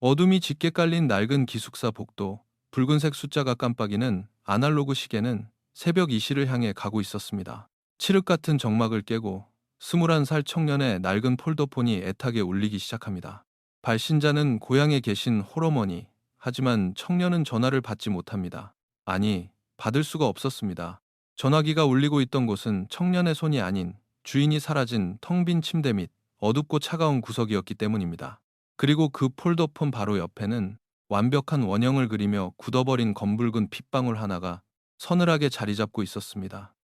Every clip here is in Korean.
어둠이 짙게 깔린 낡은 기숙사 복도, 붉은색 숫자가 깜빡이는 아날로그 시계는 새벽 2시를 향해 가고 있었습니다. 칠흑 같은 정막을 깨고 21살 청년의 낡은 폴더폰이 애타게 울리기 시작합니다. 발신자는 고향에 계신 홀어머니, 하지만 청년은 전화를 받지 못합니다. 아니, 받을 수가 없었습니다. 전화기가 울리고 있던 곳은 청년의 손이 아닌 주인이 사라진 텅 빈 침대 및 어둡고 차가운 구석이었기 때문입니다. 그리고 그 폴더폰 바로 옆에는 완벽한 원형을 그리며 굳어버린 검붉은 핏방울 하나가 서늘하게 자리 잡고 있었습니다.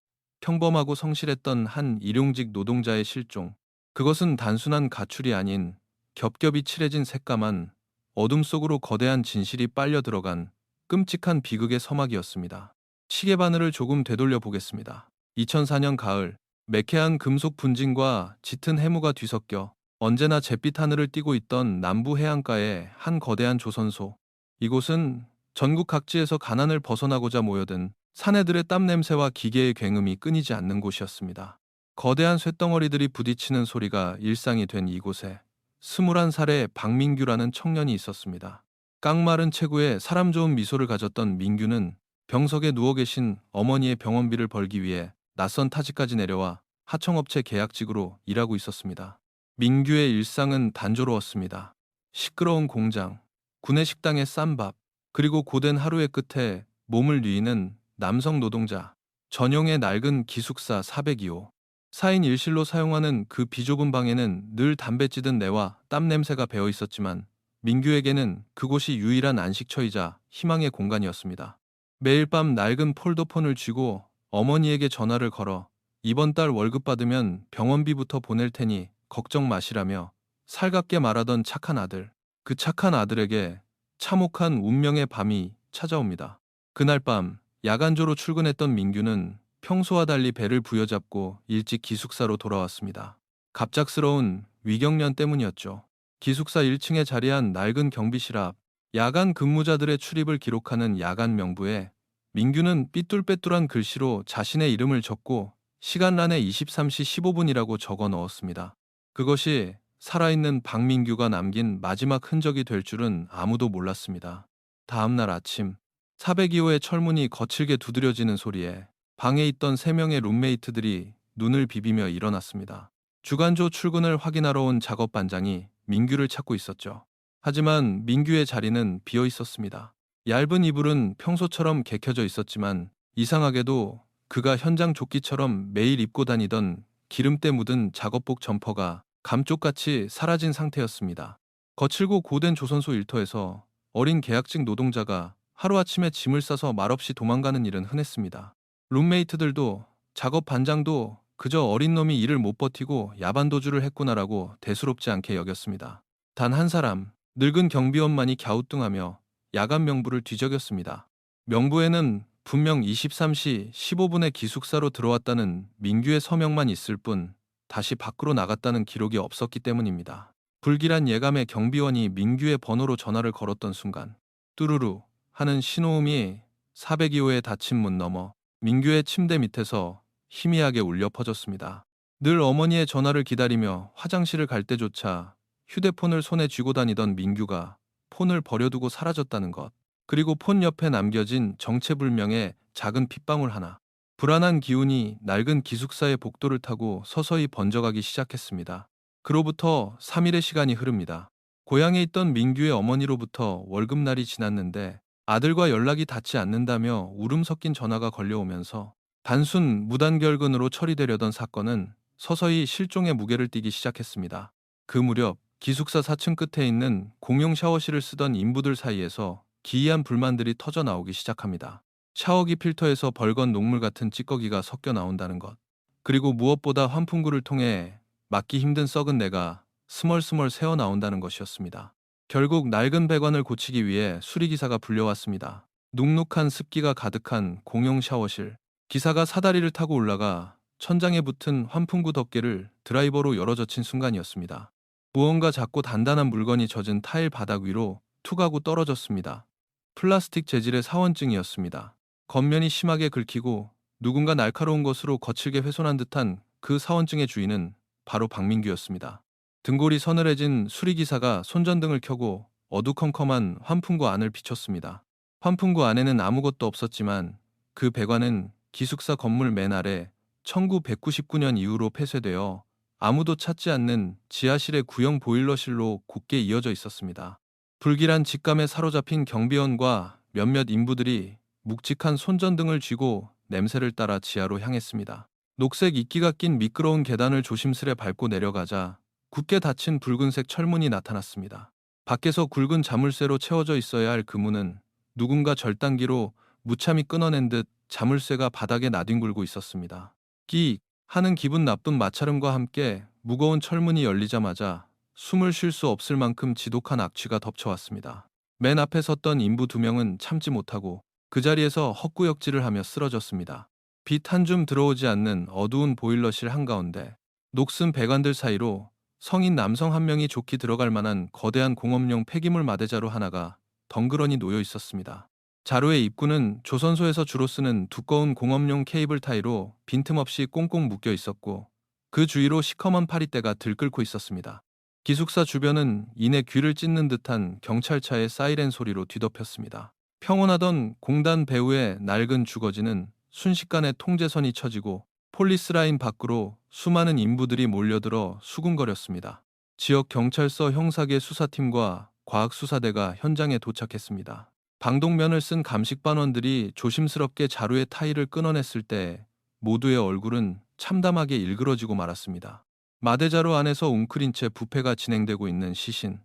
평범하고 성실했던 한 일용직 노동자의 실종. 그것은 단순한 가출이 아닌 겹겹이 칠해진 새까만 어둠 속으로 거대한 진실이 빨려 들어간 끔찍한 비극의 서막이었습니다. 시계 바늘을 조금 되돌려 보겠습니다. 2004년 가을, 매캐한 금속 분진과 짙은 해무가 뒤섞여 언제나 잿빛 하늘을 띠고 있던 남부 해안가의 한 거대한 조선소. 이곳은 전국 각지에서 가난을 벗어나고자 모여든 사내들의 땀 냄새와 기계의 굉음이 끊이지 않는 곳이었습니다. 거대한 쇳덩어리들이 부딪히는 소리가 일상이 된 이곳에 21살의 박민규라는 청년이 있었습니다. 깡마른 체구에 사람 좋은 미소를 가졌던 민규는 병석에 누워 계신 어머니의 병원비를 벌기 위해 낯선 타지까지 내려와 하청업체 계약직으로 일하고 있었습니다. 민규의 일상은 단조로웠습니다. 시끄러운 공장, 구내식당의 쌈밥, 그리고 고된 하루의 끝에 몸을 뉘이는 남성 노동자, 전용의 낡은 기숙사 402호. 4인 일실로 사용하는 그 비좁은 방에는 늘 담배 찌든 내와 땀 냄새가 배어 있었지만 민규에게는 그곳이 유일한 안식처이자 희망의 공간이었습니다. 매일 밤 낡은 폴더폰을 쥐고 어머니에게 전화를 걸어 이번 달 월급 받으면 병원비부터 보낼 테니 걱정 마시라며 살갑게 말하던 착한 아들. 그 착한 아들에게 참혹한 운명의 밤이 찾아옵니다. 그날 밤 야간조로 출근했던 민규는 평소와 달리 배를 부여잡고 일찍 기숙사로 돌아왔습니다. 갑작스러운 위경련 때문이었죠. 기숙사 1층에 자리한 낡은 경비실 앞, 야간 근무자들의 출입을 기록하는 야간 명부에 민규는 삐뚤빼뚤한 글씨로 자신의 이름을 적고 시간란에 23시 15분이라고 적어 넣었습니다. 그것이 살아있는 박민규가 남긴 마지막 흔적이 될 줄은 아무도 몰랐습니다. 다음 날 아침, 402호의 철문이 거칠게 두드려지는 소리에 방에 있던 3명의 룸메이트들이 눈을 비비며 일어났습니다. 주간조 출근을 확인하러 온 작업반장이 민규를 찾고 있었죠. 하지만 민규의 자리는 비어 있었습니다. 얇은 이불은 평소처럼 개켜져 있었지만 이상하게도 그가 현장 조끼처럼 매일 입고 다니던 기름때 묻은 작업복 점퍼가 감쪽같이 사라진 상태였습니다. 거칠고 고된 조선소 일터에서 어린 계약직 노동자가 하루아침에 짐을 싸서 말없이 도망가는 일은 흔했습니다. 룸메이트들도 작업 반장도 그저 어린 놈이 일을 못 버티고 야반도주를 했구나라고 대수롭지 않게 여겼습니다. 단 한 사람, 늙은 경비원만이 갸우뚱하며 야간 명부를 뒤적였습니다. 명부에는 분명 23시 15분에 기숙사로 들어왔다는 민규의 서명만 있을 뿐 다시 밖으로 나갔다는 기록이 없었기 때문입니다. 불길한 예감의 경비원이 민규의 번호로 전화를 걸었던 순간 뚜루루 하는 신호음이 402호의 닫힌 문 너머 민규의 침대 밑에서 희미하게 울려 퍼졌습니다. 늘 어머니의 전화를 기다리며 화장실을 갈 때조차 휴대폰을 손에 쥐고 다니던 민규가 폰을 버려두고 사라졌다는 것. 그리고 폰 옆에 남겨진 정체불명의 작은 핏방울 하나. 불안한 기운이 낡은 기숙사의 복도를 타고 서서히 번져가기 시작했습니다. 그로부터 3일의 시간이 흐릅니다. 고향에 있던 민규의 어머니로부터 월급날이 지났는데 아들과 연락이 닿지 않는다며 울음 섞인 전화가 걸려오면서 단순 무단결근으로 처리되려던 사건은 서서히 실종의 무게를 띠기 시작했습니다. 그 무렵 기숙사 4층 끝에 있는 공용 샤워실을 쓰던 인부들 사이에서 기이한 불만들이 터져 나오기 시작합니다. 샤워기 필터에서 벌건 녹물 같은 찌꺼기가 섞여 나온다는 것. 그리고 무엇보다 환풍구를 통해 막기 힘든 썩은 내가 스멀스멀 새어 나온다는 것이었습니다. 결국 낡은 배관을 고치기 위해 수리기사가 불려왔습니다. 눅눅한 습기가 가득한 공용 샤워실. 기사가 사다리를 타고 올라가 천장에 붙은 환풍구 덮개를 드라이버로 열어젖힌 순간이었습니다. 무언가 작고 단단한 물건이 젖은 타일 바닥 위로 툭 하고 떨어졌습니다. 플라스틱 재질의 사원증이었습니다. 겉면이 심하게 긁히고 누군가 날카로운 것으로 거칠게 훼손한 듯한 그 사원증의 주인은 바로 박민규였습니다. 등골이 서늘해진 수리기사가 손전등을 켜고 어두컴컴한 환풍구 안을 비췄습니다. 환풍구 안에는 아무것도 없었지만 그 배관은 기숙사 건물 맨 아래 1999년 이후로 폐쇄되어 아무도 찾지 않는 지하실의 구형 보일러실로 곧게 이어져 있었습니다. 불길한 직감에 사로잡힌 경비원과 몇몇 인부들이 묵직한 손전등을 쥐고 냄새를 따라 지하로 향했습니다. 녹색 이끼가 낀 미끄러운 계단을 조심스레 밟고 내려가자 굳게 닫힌 붉은색 철문이 나타났습니다. 밖에서 굵은 자물쇠로 채워져 있어야 할 그 문은 누군가 절단기로 무참히 끊어낸 듯 자물쇠가 바닥에 나뒹굴고 있었습니다. 끼익 하는 기분 나쁜 마찰음과 함께 무거운 철문이 열리자마자 숨을 쉴 수 없을 만큼 지독한 악취가 덮쳐왔습니다. 맨 앞에 섰던 인부 2명은 참지 못하고 그 자리에서 헛구역질을 하며 쓰러졌습니다. 빛 한 줌 들어오지 않는 어두운 보일러실 한가운데 녹슨 배관들 사이로 성인 남성 한 명이 좋게 들어갈 만한 거대한 공업용 폐기물 마대자루 하나가 덩그러니 놓여 있었습니다. 자루의 입구는 조선소에서 주로 쓰는 두꺼운 공업용 케이블 타이로 빈틈없이 꽁꽁 묶여 있었고 그 주위로 시커먼 파리떼가 들끓고 있었습니다. 기숙사 주변은 이내 귀를 찢는 듯한 경찰차의 사이렌 소리로 뒤덮였습니다. 평온하던 공단 배후의 낡은 주거지는 순식간에 통제선이 쳐지고 폴리스라인 밖으로 수많은 인부들이 몰려들어 수군거렸습니다. 지역 경찰서 형사계 수사팀과 과학수사대가 현장에 도착했습니다. 방독면을 쓴 감식반원들이 조심스럽게 자루의 타일을 끊어냈을 때 모두의 얼굴은 참담하게 일그러지고 말았습니다. 마대자루 안에서 웅크린 채 부패가 진행되고 있는 시신,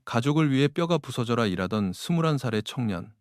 가족을 위해 뼈가 부서져라 일하던 21살의 청년,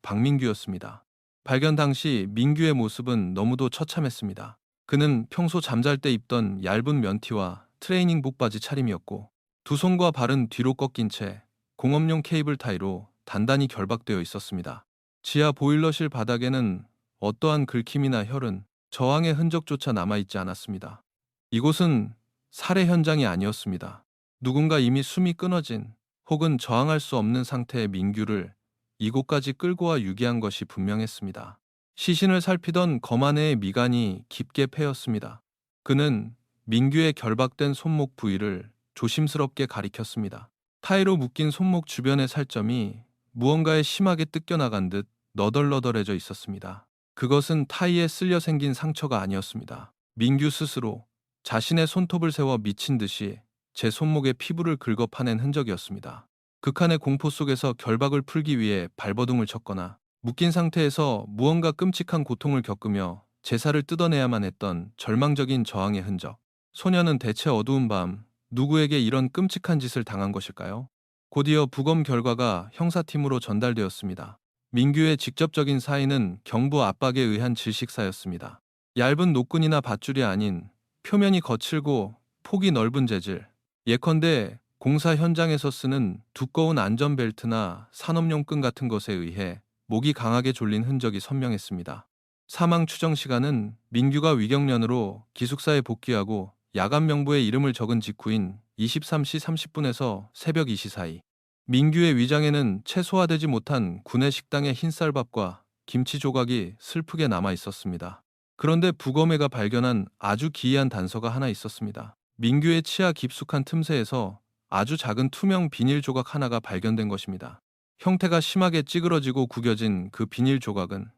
박민규였습니다. 발견 당시 민규의 모습은 너무도 처참했습니다. 그는 평소 잠잘 때 입던 얇은 면티와 트레이닝복 바지 차림이었고 두 손과 발은 뒤로 꺾인 채 공업용 케이블 타이로 단단히 결박되어 있었습니다. 지하 보일러실 바닥에는 어떠한 긁힘이나 혈흔, 저항의 흔적조차 남아있지 않았습니다. 이곳은 살해 현장이 아니었습니다. 누군가 이미 숨이 끊어진 혹은 저항할 수 없는 상태의 민규를 이곳까지 끌고 와 유기한 것이 분명했습니다. 시신을 살피던 검안의 미간이 깊게 패였습니다. 그는 민규의 결박된 손목 부위를 조심스럽게 가리켰습니다. 타이로 묶인 손목 주변의 살점이 무언가에 심하게 뜯겨나간 듯 너덜너덜해져 있었습니다. 그것은 타이에 쓸려 생긴 상처가 아니었습니다. 민규 스스로 자신의 손톱을 세워 미친 듯이 제 손목에 피부를 긁어 파낸 흔적이었습니다. 극한의 공포 속에서 결박을 풀기 위해 발버둥을 쳤거나 묶인 상태에서 무언가 끔찍한 고통을 겪으며 제사를 뜯어내야만 했던 절망적인 저항의 흔적. 소녀는 대체 어두운 밤 누구에게 이런 끔찍한 짓을 당한 것일까요? 곧이어 부검 결과가 형사팀으로 전달되었습니다. 민규의 직접적인 사인은 경부 압박에 의한 질식사였습니다. 얇은 노끈이나 밧줄이 아닌 표면이 거칠고 폭이 넓은 재질, 예컨대 공사 현장에서 쓰는 두꺼운 안전벨트나 산업용 끈 같은 것에 의해 목이 강하게 졸린 흔적이 선명했습니다. 사망 추정 시간은 민규가 위경련으로 기숙사에 복귀하고 야간 명부에 이름을 적은 직후인 23시 30분에서 새벽 2시 사이. 민규의 위장에는 채 소화되지 못한 구내 식당의 흰쌀밥과 김치 조각이 슬프게 남아 있었습니다. 그런데 부검회가 발견한 아주 기이한 단서가 하나 있었습니다. 민규의 치아 깊숙한 틈새에서 아주 작은 투명 비닐 조각 하나가 발견된 것입니다. 형태가 심하게 찌그러지고 구겨진 그 비닐 조각은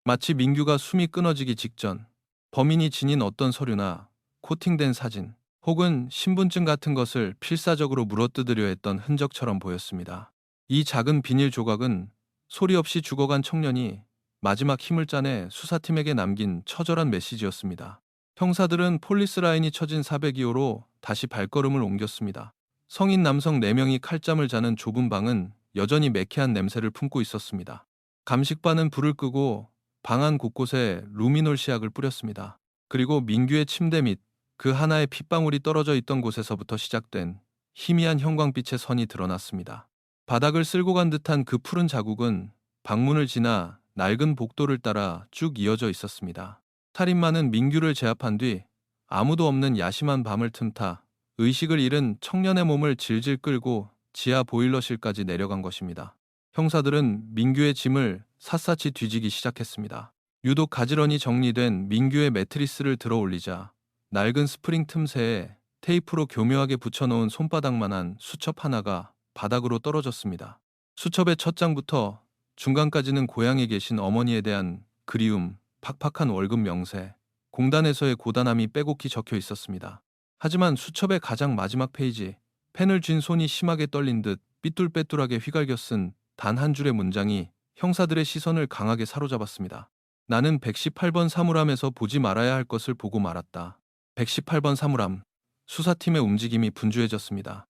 마치 민규가 숨이 끊어지기 직전 범인이 지닌 어떤 서류나 코팅된 사진 혹은 신분증 같은 것을 필사적으로 물어뜯으려 했던 흔적처럼 보였습니다. 이 작은 비닐 조각은 소리 없이 죽어간 청년이 마지막 힘을 짜내 수사팀에게 남긴 처절한 메시지였습니다. 형사들은 폴리스 라인이 쳐진 402호로 다시 발걸음을 옮겼습니다. 성인 남성 4명이 칼잠을 자는 좁은 방은 여전히 매캐한 냄새를 품고 있었습니다. 감식반은 불을 끄고 방 안 곳곳에 루미놀 시약을 뿌렸습니다. 그리고 민규의 침대 및 그 하나의 핏방울이 떨어져 있던 곳에서부터 시작된 희미한 형광빛의 선이 드러났습니다. 바닥을 쓸고 간 듯한 그 푸른 자국은 방문을 지나 낡은 복도를 따라 쭉 이어져 있었습니다. 살인마는 민규를 제압한 뒤 아무도 없는 야심한 밤을 틈타 의식을 잃은 청년의 몸을 질질 끌고 지하 보일러실까지 내려간 것입니다. 형사들은 민규의 짐을 샅샅이 뒤지기 시작했습니다. 유독 가지런히 정리된 민규의 매트리스를 들어 올리자 낡은 스프링 틈새에 테이프로 교묘하게 붙여놓은 손바닥만한 수첩 하나가 바닥으로 떨어졌습니다. 수첩의 첫 장부터 중간까지는 고향에 계신 어머니에 대한 그리움, 팍팍한 월급 명세, 공단에서의 고단함이 빼곡히 적혀 있었습니다. 하지만 수첩의 가장 마지막 페이지, 펜을 쥔 손이 심하게 떨린 듯 삐뚤빼뚤하게 휘갈겨 쓴 단 한 줄의 문장이 형사들의 시선을 강하게 사로잡았습니다. 나는 118번 사물함에서 보지 말아야 할 것을 보고 말았다. 118번 사물함. 수사팀의 움직임이 분주해졌습니다.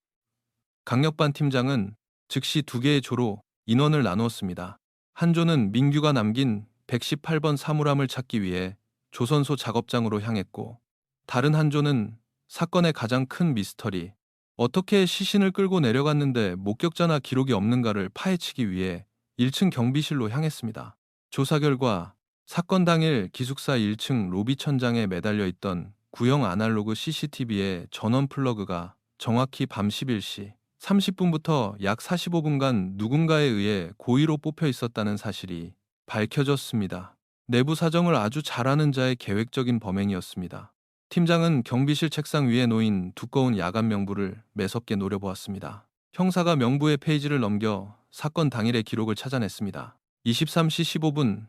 강력반 팀장은 즉시 두 개의 조로 인원을 나누었습니다. 한 조는 민규가 남긴 118번 사물함을 찾기 위해 조선소 작업장으로 향했고, 다른 한 조는 사건의 가장 큰 미스터리, 어떻게 시신을 끌고 내려갔는데 목격자나 기록이 없는가를 파헤치기 위해 1층 경비실로 향했습니다. 조사 결과 사건 당일 기숙사 1층 로비 천장에 매달려 있던 구형 아날로그 CCTV의 전원 플러그가 정확히 밤 11시 30분부터 약 45분간 누군가에 의해 고의로 뽑혀 있었다는 사실이 밝혀졌습니다. 내부 사정을 아주 잘 아는 자의 계획적인 범행이었습니다. 팀장은 경비실 책상 위에 놓인 두꺼운 야간 명부를 매섭게 노려보았습니다. 형사가 명부의 페이지를 넘겨 사건 당일의 기록을 찾아냈습니다. 23시 15분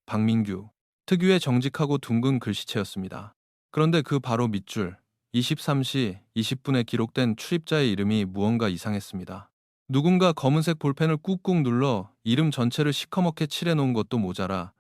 박민규. 특유의 정직하고 둥근 글씨체였습니다. 그런데 그 바로 밑줄 23시 20분에 기록된 출입자의 이름이 무언가 이상했습니다. 누군가 검은색 볼펜을 꾹꾹 눌러 이름 전체를 시커멓게 칠해놓은 것도 모자라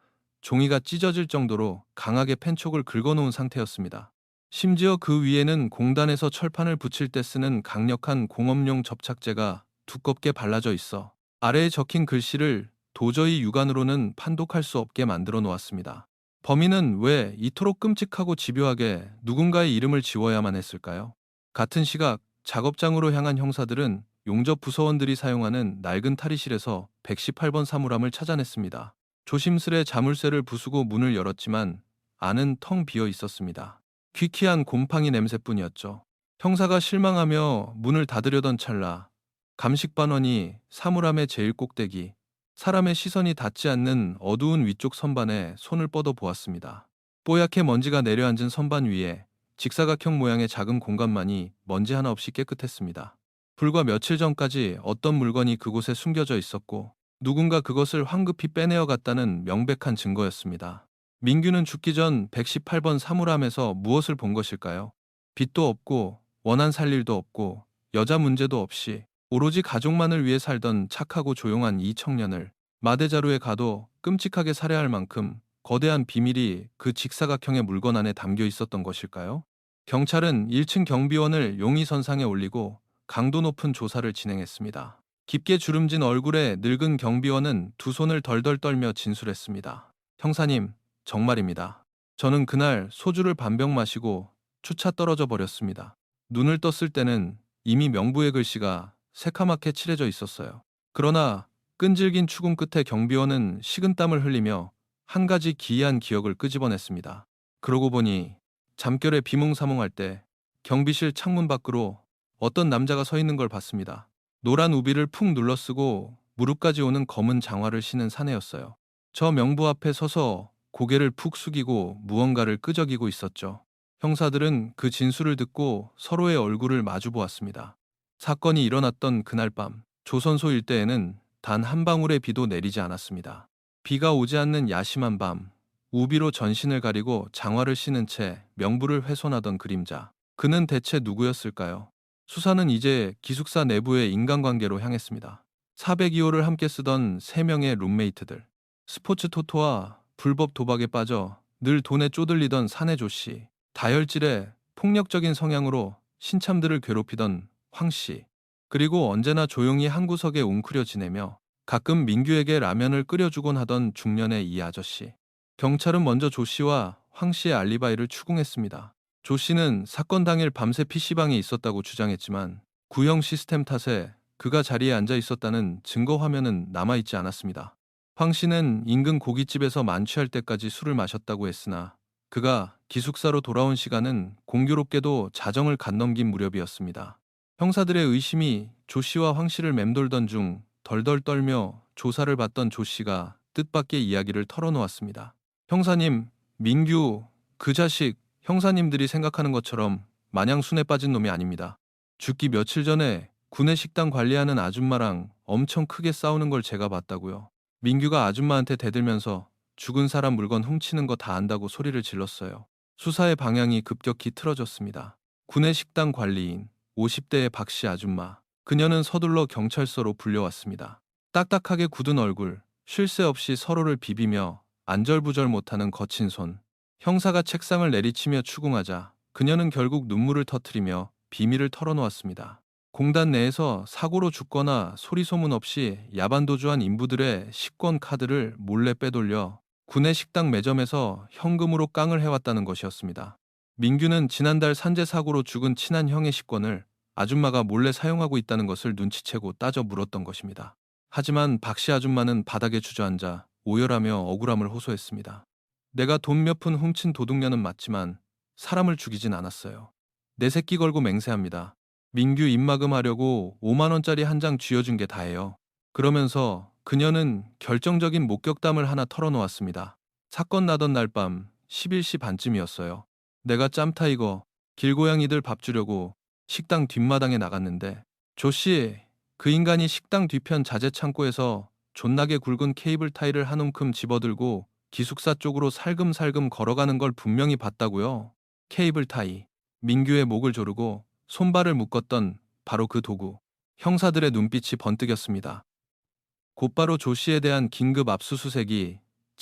종이가 찢어질 정도로 강하게 펜촉을 긁어놓은 상태였습니다. 심지어 그 위에는 공단에서 철판을 붙일 때 쓰는 강력한 공업용 접착제가 두껍게 발라져 있어 아래에 적힌 글씨를 도저히 육안으로는 판독할 수 없게 만들어 놓았습니다. 범인은 왜 이토록 끔찍하고 집요하게 누군가의 이름을 지워야만 했을까요? 같은 시각 작업장으로 향한 형사들은 용접 부서원들이 사용하는 낡은 탈의실에서 118번 사물함을 찾아냈습니다. 조심스레 자물쇠를 부수고 문을 열었지만 안은 텅 비어 있었습니다. 귀키한 곰팡이 냄새뿐이었죠. 형사가 실망하며 문을 닫으려던 찰나 감식반원이 사물함의 제일 꼭대기, 사람의 시선이 닿지 않는 어두운 위쪽 선반에 손을 뻗어 보았습니다. 뽀얗게 먼지가 내려앉은 선반 위에 직사각형 모양의 작은 공간만이 먼지 하나 없이 깨끗했습니다. 불과 며칠 전까지 어떤 물건이 그곳에 숨겨져 있었고 누군가 그것을 황급히 빼내어 갔다는 명백한 증거였습니다. 민규는 죽기 전 118번 사물함에서 무엇을 본 것일까요? 빚도 없고 원한 살 일도 없고 여자 문제도 없이 오로지 가족만을 위해 살던 착하고 조용한 이 청년을 마대자루에 가도 끔찍하게 살해할 만큼 거대한 비밀이 그 직사각형의 물건 안에 담겨 있었던 것일까요? 경찰은 1층 경비원을 용의선상에 올리고 강도 높은 조사를 진행했습니다. 깊게 주름진 얼굴의 늙은 경비원은 두 손을 덜덜 떨며 진술했습니다. 형사님, 정말입니다. 저는 그날 소주를 반병 마시고 추차 떨어져 버렸습니다. 눈을 떴을 때는 이미 명부의 글씨가 새카맣게 칠해져 있었어요. 그러나 끈질긴 추궁 끝에 경비원은 식은땀을 흘리며 한 가지 기이한 기억을 끄집어냈습니다. 그러고 보니 잠결에 비몽사몽할 때 경비실 창문 밖으로 어떤 남자가 서 있는 걸 봤습니다. 노란 우비를 푹 눌러쓰고 무릎까지 오는 검은 장화를 신은 사내였어요. 저 명부 앞에 서서 고개를 푹 숙이고 무언가를 끄적이고 있었죠. 형사들은 그 진술을 듣고 서로의 얼굴을 마주 보았습니다. 사건이 일어났던 그날 밤, 조선소 일대에는 단 한 방울의 비도 내리지 않았습니다. 비가 오지 않는 야심한 밤, 우비로 전신을 가리고 장화를 신은 채 명부를 훼손하던 그림자. 그는 대체 누구였을까요? 수사는 이제 기숙사 내부의 인간관계로 향했습니다. 402호를 함께 쓰던 3명의 룸메이트들. 스포츠 토토와 불법 도박에 빠져 늘 돈에 쪼들리던 사내 조씨. 다혈질의 폭력적인 성향으로 신참들을 괴롭히던 황씨. 그리고 언제나 조용히 한 구석에 웅크려 지내며 가끔 민규에게 라면을 끓여주곤 하던 중년의 이 아저씨. 경찰은 먼저 조씨와 황씨의 알리바이를 추궁했습니다. 조씨는 사건 당일 밤새 PC방에 있었다고 주장했지만 구형 시스템 탓에 그가 자리에 앉아 있었다는 증거 화면은 남아있지 않았습니다. 황씨는 인근 고깃집에서 만취할 때까지 술을 마셨다고 했으나 그가 기숙사로 돌아온 시간은 공교롭게도 자정을 갓넘긴 무렵이었습니다. 형사들의 의심이 조씨와 황씨를 맴돌던 중 덜덜 떨며 조사를 받던 조씨가 뜻밖의 이야기를 털어놓았습니다. 형사님, 민규, 그 자식 형사님들이 생각하는 것처럼 마냥 순에 빠진 놈이 아닙니다. 죽기 며칠 전에 구내식당 관리하는 아줌마랑 엄청 크게 싸우는 걸 제가 봤다고요. 민규가 아줌마한테 대들면서 죽은 사람 물건 훔치는 거 다 안다고 소리를 질렀어요. 수사의 방향이 급격히 틀어졌습니다. 구내식당 관리인 50대의 박씨 아줌마. 그녀는 서둘러 경찰서로 불려왔습니다. 딱딱하게 굳은 얼굴, 쉴 새 없이 서로를 비비며 안절부절 못하는 거친 손. 형사가 책상을 내리치며 추궁하자 그녀는 결국 눈물을 터뜨리며 비밀을 털어놓았습니다. 공단 내에서 사고로 죽거나 소리소문 없이 야반도주한 인부들의 식권 카드를 몰래 빼돌려 구내식당 매점에서 현금으로 깡을 해왔다는 것이었습니다. 민규는 지난달 산재 사고로 죽은 친한 형의 식권을 아줌마가 몰래 사용하고 있다는 것을 눈치채고 따져 물었던 것입니다. 하지만 박씨 아줌마는 바닥에 주저앉아 오열하며 억울함을 호소했습니다. 내가 돈 몇 푼 훔친 도둑년은 맞지만 사람을 죽이진 않았어요. 내 새끼 걸고 맹세합니다. 민규 입막음 하려고 5만 원짜리 한 장 쥐어준 게 다예요. 그러면서 그녀는 결정적인 목격담을 하나 털어놓았습니다. 사건 나던 날 밤 11시 반쯤이었어요. 내가 짬타이거 길고양이들 밥 주려고 식당 뒷마당에 나갔는데 조씨, 그 인간이 식당 뒤편 자재 창고에서 존나게 굵은 케이블 타이를 한 움큼 집어들고 기숙사 쪽으로 살금살금 걸어가는 걸 분명히 봤다고요. 케이블 타이. 민규의 목을 조르고 손발을 묶었던 바로 그 도구. 형사들의 눈빛이 번뜩였습니다. 곧바로 조 씨에 대한 긴급 압수수색이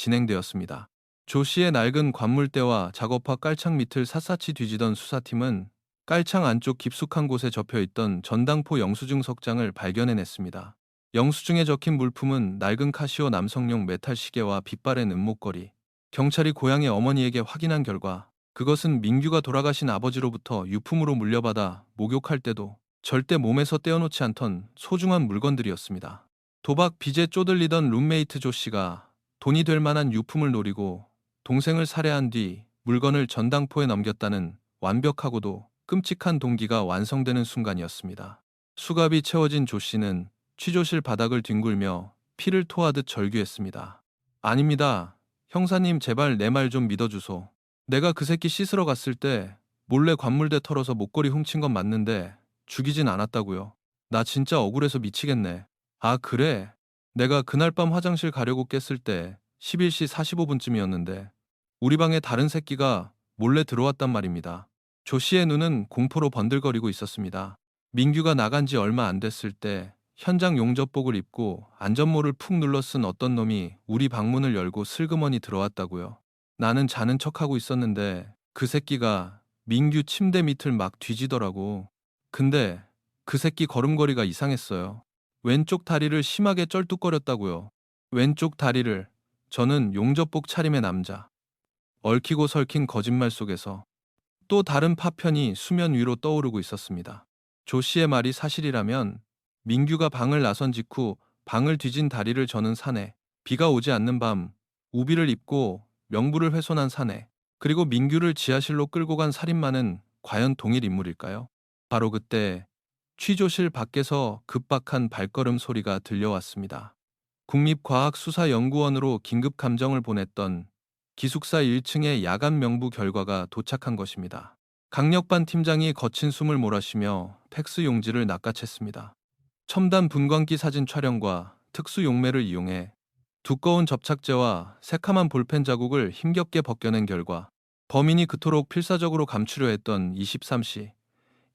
진행되었습니다. 조 씨의 낡은 관물대와 작업화 깔창 밑을 샅샅이 뒤지던 수사팀은 깔창 안쪽 깊숙한 곳에 접혀있던 전당포 영수증 석장을 발견해냈습니다. 영수증에 적힌 물품은 낡은 카시오 남성용 메탈 시계와 빛바랜 은목걸이. 경찰이 고향의 어머니에게 확인한 결과 그것은 민규가 돌아가신 아버지로부터 유품으로 물려받아 목욕할 때도 절대 몸에서 떼어놓지 않던 소중한 물건들이었습니다. 도박 빚에 쪼들리던 룸메이트 조 씨가 돈이 될 만한 유품을 노리고 동생을 살해한 뒤 물건을 전당포에 넘겼다는 완벽하고도 끔찍한 동기가 완성되는 순간이었습니다. 수갑이 채워진 조 씨는 취조실 바닥을 뒹굴며 피를 토하듯 절규했습니다. 아닙니다. 형사님 제발 내 말 좀 믿어주소. 내가 그 새끼 씻으러 갔을 때 몰래 관물대 털어서 목걸이 훔친 건 맞는데 죽이진 않았다고요. 나 진짜 억울해서 미치겠네. 아 그래? 내가 그날 밤 화장실 가려고 깼을 때 11시 45분쯤이었는데 우리 방에 다른 새끼가 몰래 들어왔단 말입니다. 조 씨의 눈은 공포로 번들거리고 있었습니다. 민규가 나간 지 얼마 안 됐을 때 현장 용접복을 입고 안전모를 푹 눌러 쓴 어떤 놈이 우리 방문을 열고 슬그머니 들어왔다고요. 나는 자는 척하고 있었는데 그 새끼가 민규 침대 밑을 막 뒤지더라고. 근데 그 새끼 걸음걸이가 이상했어요. 왼쪽 다리를 심하게 쩔뚝거렸다고요. 왼쪽 다리를. 저는 용접복 차림의 남자. 얽히고 설킨 거짓말 속에서 또 다른 파편이 수면 위로 떠오르고 있었습니다. 조 씨의 말이 사실이라면 민규가 방을 나선 직후 방을 뒤진 다리를 저는 사내, 비가 오지 않는 밤 우비를 입고 명부를 훼손한 사내, 그리고 민규를 지하실로 끌고 간 살인마는 과연 동일 인물일까요? 바로 그때 취조실 밖에서 급박한 발걸음 소리가 들려왔습니다. 국립과학수사연구원으로 긴급 감정을 보냈던 기숙사 1층의 야간 명부 결과가 도착한 것입니다. 강력반 팀장이 거친 숨을 몰아쉬며 팩스 용지를 낚아챘습니다. 첨단 분광기 사진 촬영과 특수 용매를 이용해 두꺼운 접착제와 새카만 볼펜 자국을 힘겹게 벗겨낸 결과 범인이 그토록 필사적으로 감추려 했던 23시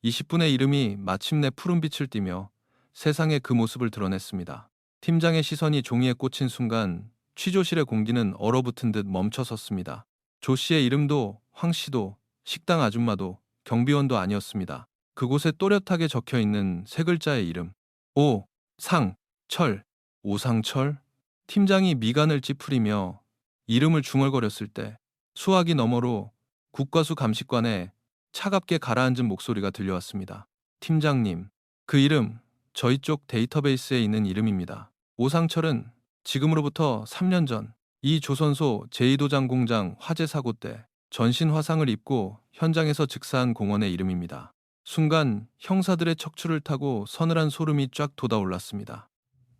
20분의 이름이 마침내 푸른빛을 띠며 세상에 그 모습을 드러냈습니다. 팀장의 시선이 종이에 꽂힌 순간 취조실의 공기는 얼어붙은 듯 멈춰섰습니다. 조 씨의 이름도 황 씨도 식당 아줌마도 경비원도 아니었습니다. 그곳에 또렷하게 적혀있는 세 글자의 이름. 오상철. 오상철? 팀장이 미간을 찌푸리며 이름을 중얼거렸을 때 수화기 너머로 국과수 감식관의 차갑게 가라앉은 목소리가 들려왔습니다. 팀장님, 그 이름 저희 쪽 데이터베이스에 있는 이름입니다. 오상철은 지금으로부터 3년 전 이 조선소 제2도장 공장 화재 사고 때 전신 화상을 입고 현장에서 즉사한 공원의 이름입니다. 순간 형사들의 척추를 타고 서늘한 소름이 쫙 돋아올랐습니다.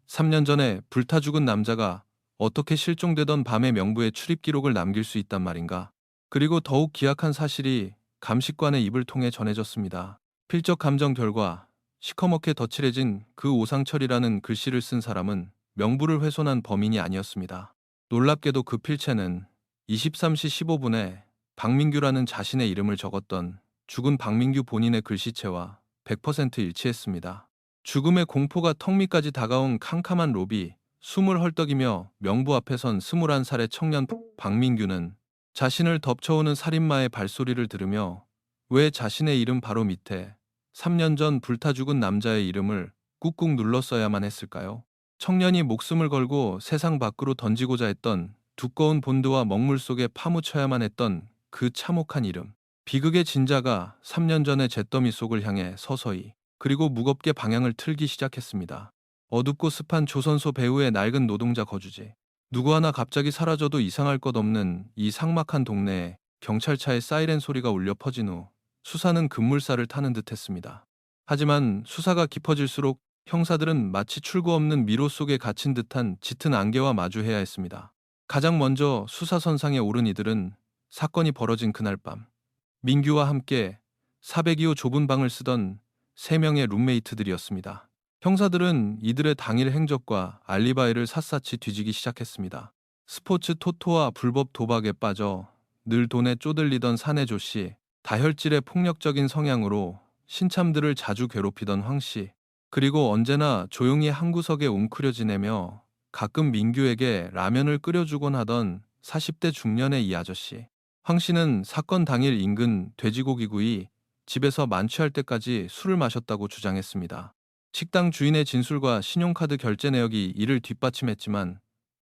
3년 전에 불타 죽은 남자가 어떻게 실종되던 밤의 명부에 출입 기록을 남길 수 있단 말인가. 그리고 더욱 기약한 사실이 감식관의 입을 통해 전해졌습니다. 필적 감정 결과 시커멓게 덧칠해진 그 오상철이라는 글씨를 쓴 사람은 명부를 훼손한 범인이 아니었습니다. 놀랍게도 그 필체는 23시 15분에 박민규라는 자신의 이름을 적었던 죽은 박민규 본인의 글씨체와 100% 일치했습니다. 죽음의 공포가 턱 밑까지 다가온 캄캄한 로비, 숨을 헐떡이며 명부 앞에 선 21살의 청년 박민규는 자신을 덮쳐오는 살인마의 발소리를 들으며 왜 자신의 이름 바로 밑에 3년 전 불타 죽은 남자의 이름을 꾹꾹 눌렀어야만 했을까요? 청년이 목숨을 걸고 세상 밖으로 던지고자 했던 두꺼운 본드와 먹물 속에 파묻혀야만 했던 그 참혹한 이름. 비극의 진자가 3년 전의 잿더미 속을 향해 서서히 그리고 무겁게 방향을 틀기 시작했습니다. 어둡고 습한 조선소 배후의 낡은 노동자 거주지. 누구 하나 갑자기 사라져도 이상할 것 없는 이 삭막한 동네에 경찰차의 사이렌 소리가 울려 퍼진 후 수사는 급물살을 타는 듯했습니다. 하지만 수사가 깊어질수록 형사들은 마치 출구 없는 미로 속에 갇힌 듯한 짙은 안개와 마주해야 했습니다. 가장 먼저 수사선상에 오른 이들은 사건이 벌어진 그날 밤 민규와 함께 402호 좁은 방을 쓰던 3명의 룸메이트들이었습니다. 형사들은 이들의 당일 행적과 알리바이를 샅샅이 뒤지기 시작했습니다. 스포츠 토토와 불법 도박에 빠져 늘 돈에 쪼들리던 사내 조씨, 다혈질의 폭력적인 성향으로 신참들을 자주 괴롭히던 황씨, 그리고 언제나 조용히 한 구석에 웅크려 지내며 가끔 민규에게 라면을 끓여주곤 하던 40대 중년의 이 아저씨. 황씨는 사건 당일 인근 돼지고기구이 집에서 만취할 때까지 술을 마셨다고 주장했습니다. 식당 주인의 진술과 신용카드 결제 내역이 이를 뒷받침했지만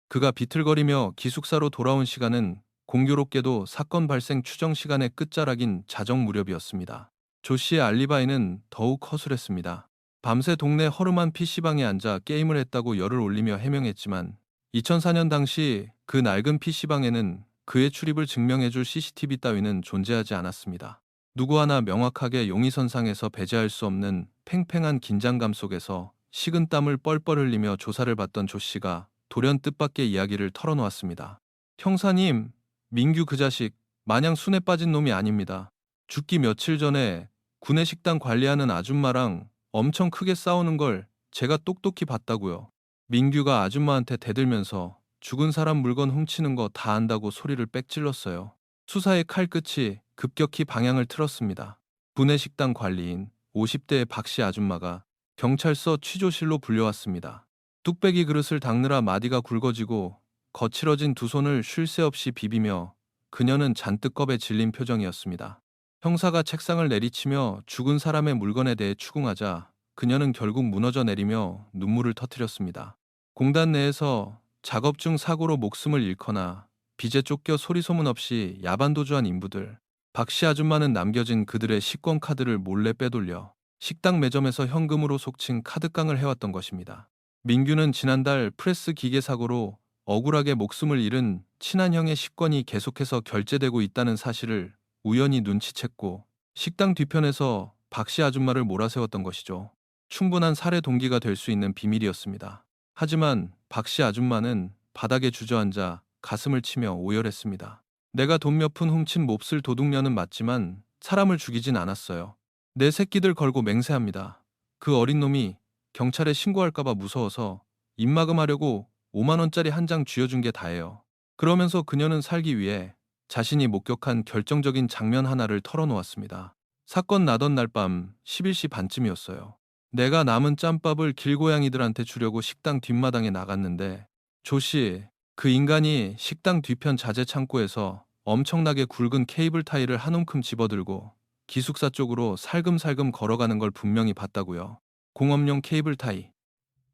그가 비틀거리며 기숙사로 돌아온 시간은 공교롭게도 사건 발생 추정 시간의 끝자락인 자정 무렵이었습니다. 조 씨의 알리바이는 더욱 허술했습니다. 밤새 동네 허름한 PC방에 앉아 게임을 했다고 열을 올리며 해명했지만 2004년 당시 그 낡은 PC방에는 그의 출입을 증명해줄 CCTV 따위는 존재하지 않았습니다. 누구 하나 명확하게 용의선상에서 배제할 수 없는 팽팽한 긴장감 속에서 식은 땀을 뻘뻘 흘리며 조사를 받던 조 씨가 돌연 뜻밖의 이야기를 털어놓았습니다. 형사님, 민규 그 자식 마냥 순에 빠진 놈이 아닙니다. 죽기 며칠 전에 구내식당 관리하는 아줌마랑 엄청 크게 싸우는 걸 제가 똑똑히 봤다고요. 민규가 아줌마한테 대들면서 죽은 사람 물건 훔치는 거 다 안다고 소리를 빽질렀어요. 수사의 칼끝이 급격히 방향을 틀었습니다. 구내식당 관리인 50대의 박씨 아줌마가 경찰서 취조실로 불려왔습니다. 뚝배기 그릇을 닦느라 마디가 굵어지고 거칠어진 두 손을 쉴 새 없이 비비며 그녀는 잔뜩 겁에 질린 표정이었습니다. 형사가 책상을 내리치며 죽은 사람의 물건에 대해 추궁하자 그녀는 결국 무너져 내리며 눈물을 터뜨렸습니다. 공단 내에서 작업 중 사고로 목숨을 잃거나 빚에 쫓겨 소리소문 없이 야반도주한 인부들, 박씨 아줌마는 남겨진 그들의 식권 카드를 몰래 빼돌려 식당 매점에서 현금으로 속칭 카드깡을 해왔던 것입니다. 민규는 지난달 프레스 기계 사고로 억울하게 목숨을 잃은 친한 형의 식권이 계속해서 결제되고 있다는 사실을 우연히 눈치챘고 식당 뒤편에서 박씨 아줌마를 몰아세웠던 것이죠. 충분한 살해 동기가 될 수 있는 비밀이었습니다. 하지만 박씨 아줌마는 바닥에 주저앉아 가슴을 치며 오열했습니다. 내가 돈 몇 푼 훔친 몹쓸 도둑년은 맞지만 사람을 죽이진 않았어요. 내 새끼들 걸고 맹세합니다. 그 어린 놈이 경찰에 신고할까봐 무서워서 입마금하려고 5만 원짜리 한 장 쥐어준 게 다예요. 그러면서 그녀는 살기 위해 자신이 목격한 결정적인 장면 하나를 털어놓았습니다. 사건 나던 날 밤 11시 반쯤이었어요. 내가 남은 짬밥을 길고양이들한테 주려고 식당 뒷마당에 나갔는데 조씨, 그 인간이 식당 뒤편 자재 창고에서 엄청나게 굵은 케이블 타이를 한 움큼 집어들고 기숙사 쪽으로 살금살금 걸어가는 걸 분명히 봤다고요. 공업용 케이블 타이.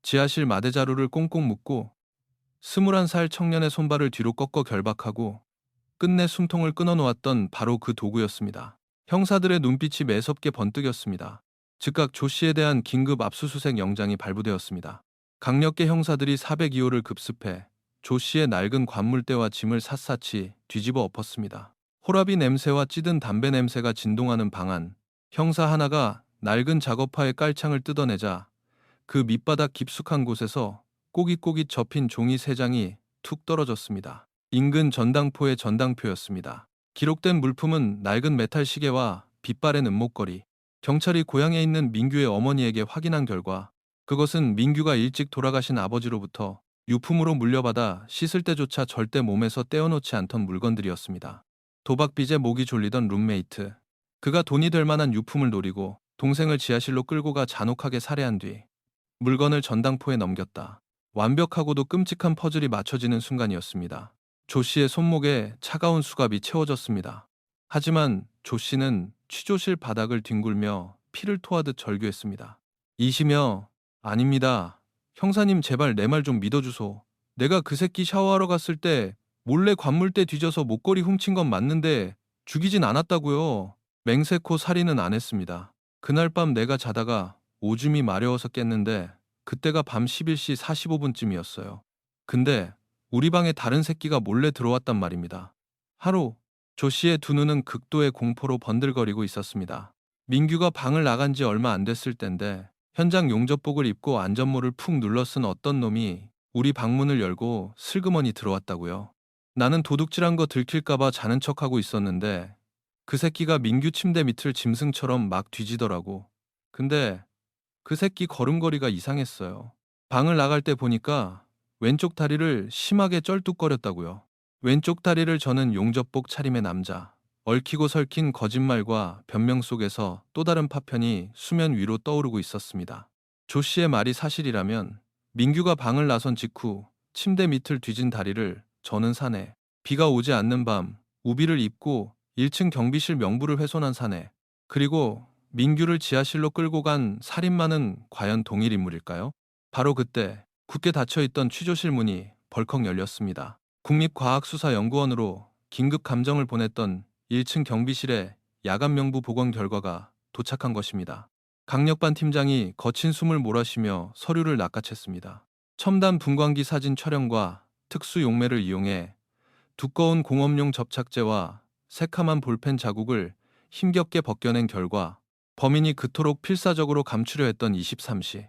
지하실 마대자루를 꽁꽁 묶고 21살 청년의 손발을 뒤로 꺾어 결박하고 끝내 숨통을 끊어놓았던 바로 그 도구였습니다. 형사들의 눈빛이 매섭게 번뜩였습니다. 즉각 조 씨에 대한 긴급 압수수색 영장이 발부되었습니다. 강력계 형사들이 402호를 급습해 조 씨의 낡은 관물대와 짐을 샅샅이 뒤집어 엎었습니다. 호라비 냄새와 찌든 담배 냄새가 진동하는 방 안. 형사 하나가 낡은 작업화의 깔창을 뜯어내자 그 밑바닥 깊숙한 곳에서 꼬깃꼬깃 접힌 종이 3장이 툭 떨어졌습니다. 인근 전당포의 전당표였습니다. 기록된 물품은 낡은 메탈 시계와 빛바랜 은목걸이, 경찰이 고향에 있는 민규의 어머니에게 확인한 결과 그것은 민규가 일찍 돌아가신 아버지로부터 유품으로 물려받아 씻을 때조차 절대 몸에서 떼어놓지 않던 물건들이었습니다. 도박빚에 목이 졸리던 룸메이트. 그가 돈이 될 만한 유품을 노리고 동생을 지하실로 끌고 가 잔혹하게 살해한 뒤 물건을 전당포에 넘겼다. 완벽하고도 끔찍한 퍼즐이 맞춰지는 순간이었습니다. 조 씨의 손목에 차가운 수갑이 채워졌습니다. 하지만 조 씨는 취조실 바닥을 뒹굴며 피를 토하듯 절규했습니다. 이시며, 아닙니다. 형사님 제발 내 말 좀 믿어주소. 내가 그 새끼 샤워하러 갔을 때 몰래 관물대 뒤져서 목걸이 훔친 건 맞는데 죽이진 않았다고요. 맹세코 살인은 안 했습니다. 그날 밤 내가 자다가 오줌이 마려워서 깼는데 그때가 밤 11시 45분쯤이었어요. 근데 우리 방에 다른 새끼가 몰래 들어왔단 말입니다. 하루 조 씨의 두 눈은 극도의 공포로 번들거리고 있었습니다. 민규가 방을 나간 지 얼마 안 됐을 땐데 현장 용접복을 입고 안전모를 푹 눌러쓴 어떤 놈이 우리 방문을 열고 슬그머니 들어왔다고요. 나는 도둑질한 거 들킬까봐 자는 척하고 있었는데 그 새끼가 민규 침대 밑을 짐승처럼 막 뒤지더라고. 근데 그 새끼 걸음걸이가 이상했어요. 방을 나갈 때 보니까 왼쪽 다리를 심하게 쩔뚝거렸다고요. 왼쪽 다리를 저는 용접복 차림의 남자. 얽히고 설킨 거짓말과 변명 속에서 또 다른 파편이 수면 위로 떠오르고 있었습니다. 조 씨의 말이 사실이라면 민규가 방을 나선 직후 침대 밑을 뒤진 다리를 저는 사내, 비가 오지 않는 밤 우비를 입고 1층 경비실 명부를 훼손한 사내, 그리고 민규를 지하실로 끌고 간 살인마는 과연 동일 인물일까요? 바로 그때 굳게 닫혀있던 취조실 문이 벌컥 열렸습니다. 국립과학수사연구원으로 긴급 감정을 보냈던 1층 경비실에 야간 명부 복원 결과가 도착한 것입니다. 강력반 팀장이 거친 숨을 몰아쉬며 서류를 낚아챘습니다. 첨단 분광기 사진 촬영과 특수 용매를 이용해 두꺼운 공업용 접착제와 새카만 볼펜 자국을 힘겹게 벗겨낸 결과 범인이 그토록 필사적으로 감추려 했던 23시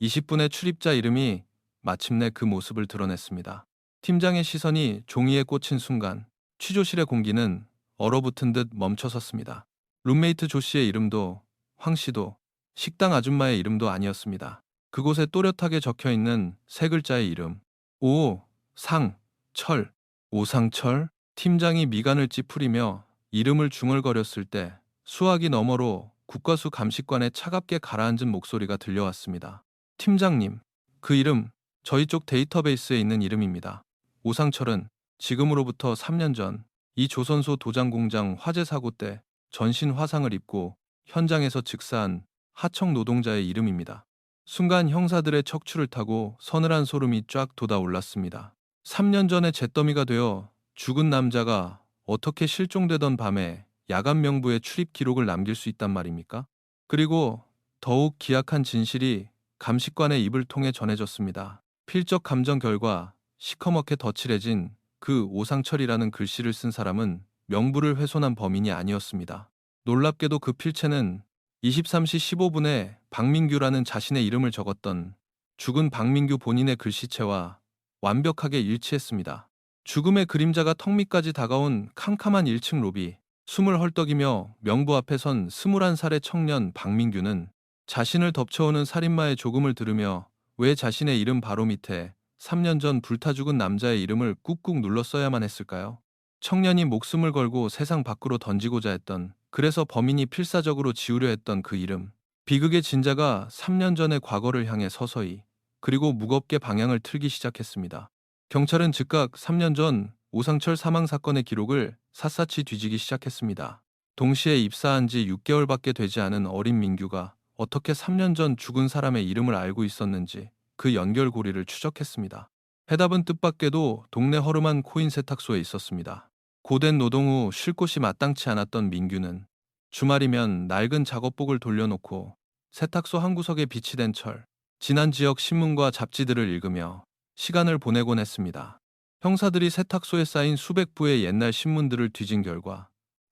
20분의 출입자 이름이 마침내 그 모습을 드러냈습니다. 팀장의 시선이 종이에 꽂힌 순간 취조실의 공기는 얼어붙은 듯 멈춰섰습니다. 룸메이트 조 씨의 이름도 황 씨도 식당 아줌마의 이름도 아니었습니다. 그곳에 또렷하게 적혀있는 세 글자의 이름. 오상철. 오상철? 팀장이 미간을 찌푸리며 이름을 중얼거렸을 때 수화기 너머로 국과수 감식관의 차갑게 가라앉은 목소리가 들려왔습니다. 팀장님, 그 이름 저희 쪽 데이터베이스에 있는 이름입니다. 오상철은 지금으로부터 3년 전 이 조선소 도장공장 화재 사고 때 전신 화상을 입고 현장에서 즉사한 하청 노동자의 이름입니다. 순간 형사들의 척추를 타고 서늘한 소름이 쫙 돋아올랐습니다. 3년 전에 잿더미가 되어 죽은 남자가 어떻게 실종되던 밤에 야간 명부에 출입 기록을 남길 수 있단 말입니까? 그리고 더욱 기약한 진실이 감식관의 입을 통해 전해졌습니다. 필적 감정 결과 시커멓게 덧칠해진 그 오상철이라는 글씨를 쓴 사람은 명부를 훼손한 범인이 아니었습니다. 놀랍게도 그 필체는 23시 15분에 박민규라는 자신의 이름을 적었던 죽은 박민규 본인의 글씨체와 완벽하게 일치했습니다. 죽음의 그림자가 턱 밑까지 다가온 캄캄한 1층 로비, 숨을 헐떡이며 명부 앞에 선 21살의 청년 박민규는 자신을 덮쳐오는 살인마의 조금을 들으며 왜 자신의 이름 바로 밑에 3년 전 불타 죽은 남자의 이름을 꾹꾹 눌러 써야만 했을까요? 청년이 목숨을 걸고 세상 밖으로 던지고자 했던, 그래서 범인이 필사적으로 지우려 했던 그 이름. 비극의 진자가 3년 전의 과거를 향해 서서히, 그리고 무겁게 방향을 틀기 시작했습니다. 경찰은 즉각 3년 전 오상철 사망 사건의 기록을 샅샅이 뒤지기 시작했습니다. 동시에 입사한 지 6개월밖에 되지 않은 어린 민규가 어떻게 3년 전 죽은 사람의 이름을 알고 있었는지 그 연결고리를 추적했습니다. 해답은 뜻밖에도 동네 허름한 코인 세탁소에 있었습니다. 고된 노동 후 쉴 곳이 마땅치 않았던 민규는 주말이면 낡은 작업복을 돌려놓고 세탁소 한 구석에 비치된 철, 지난 지역 신문과 잡지들을 읽으며 시간을 보내곤 했습니다. 형사들이 세탁소에 쌓인 수백 부의 옛날 신문들을 뒤진 결과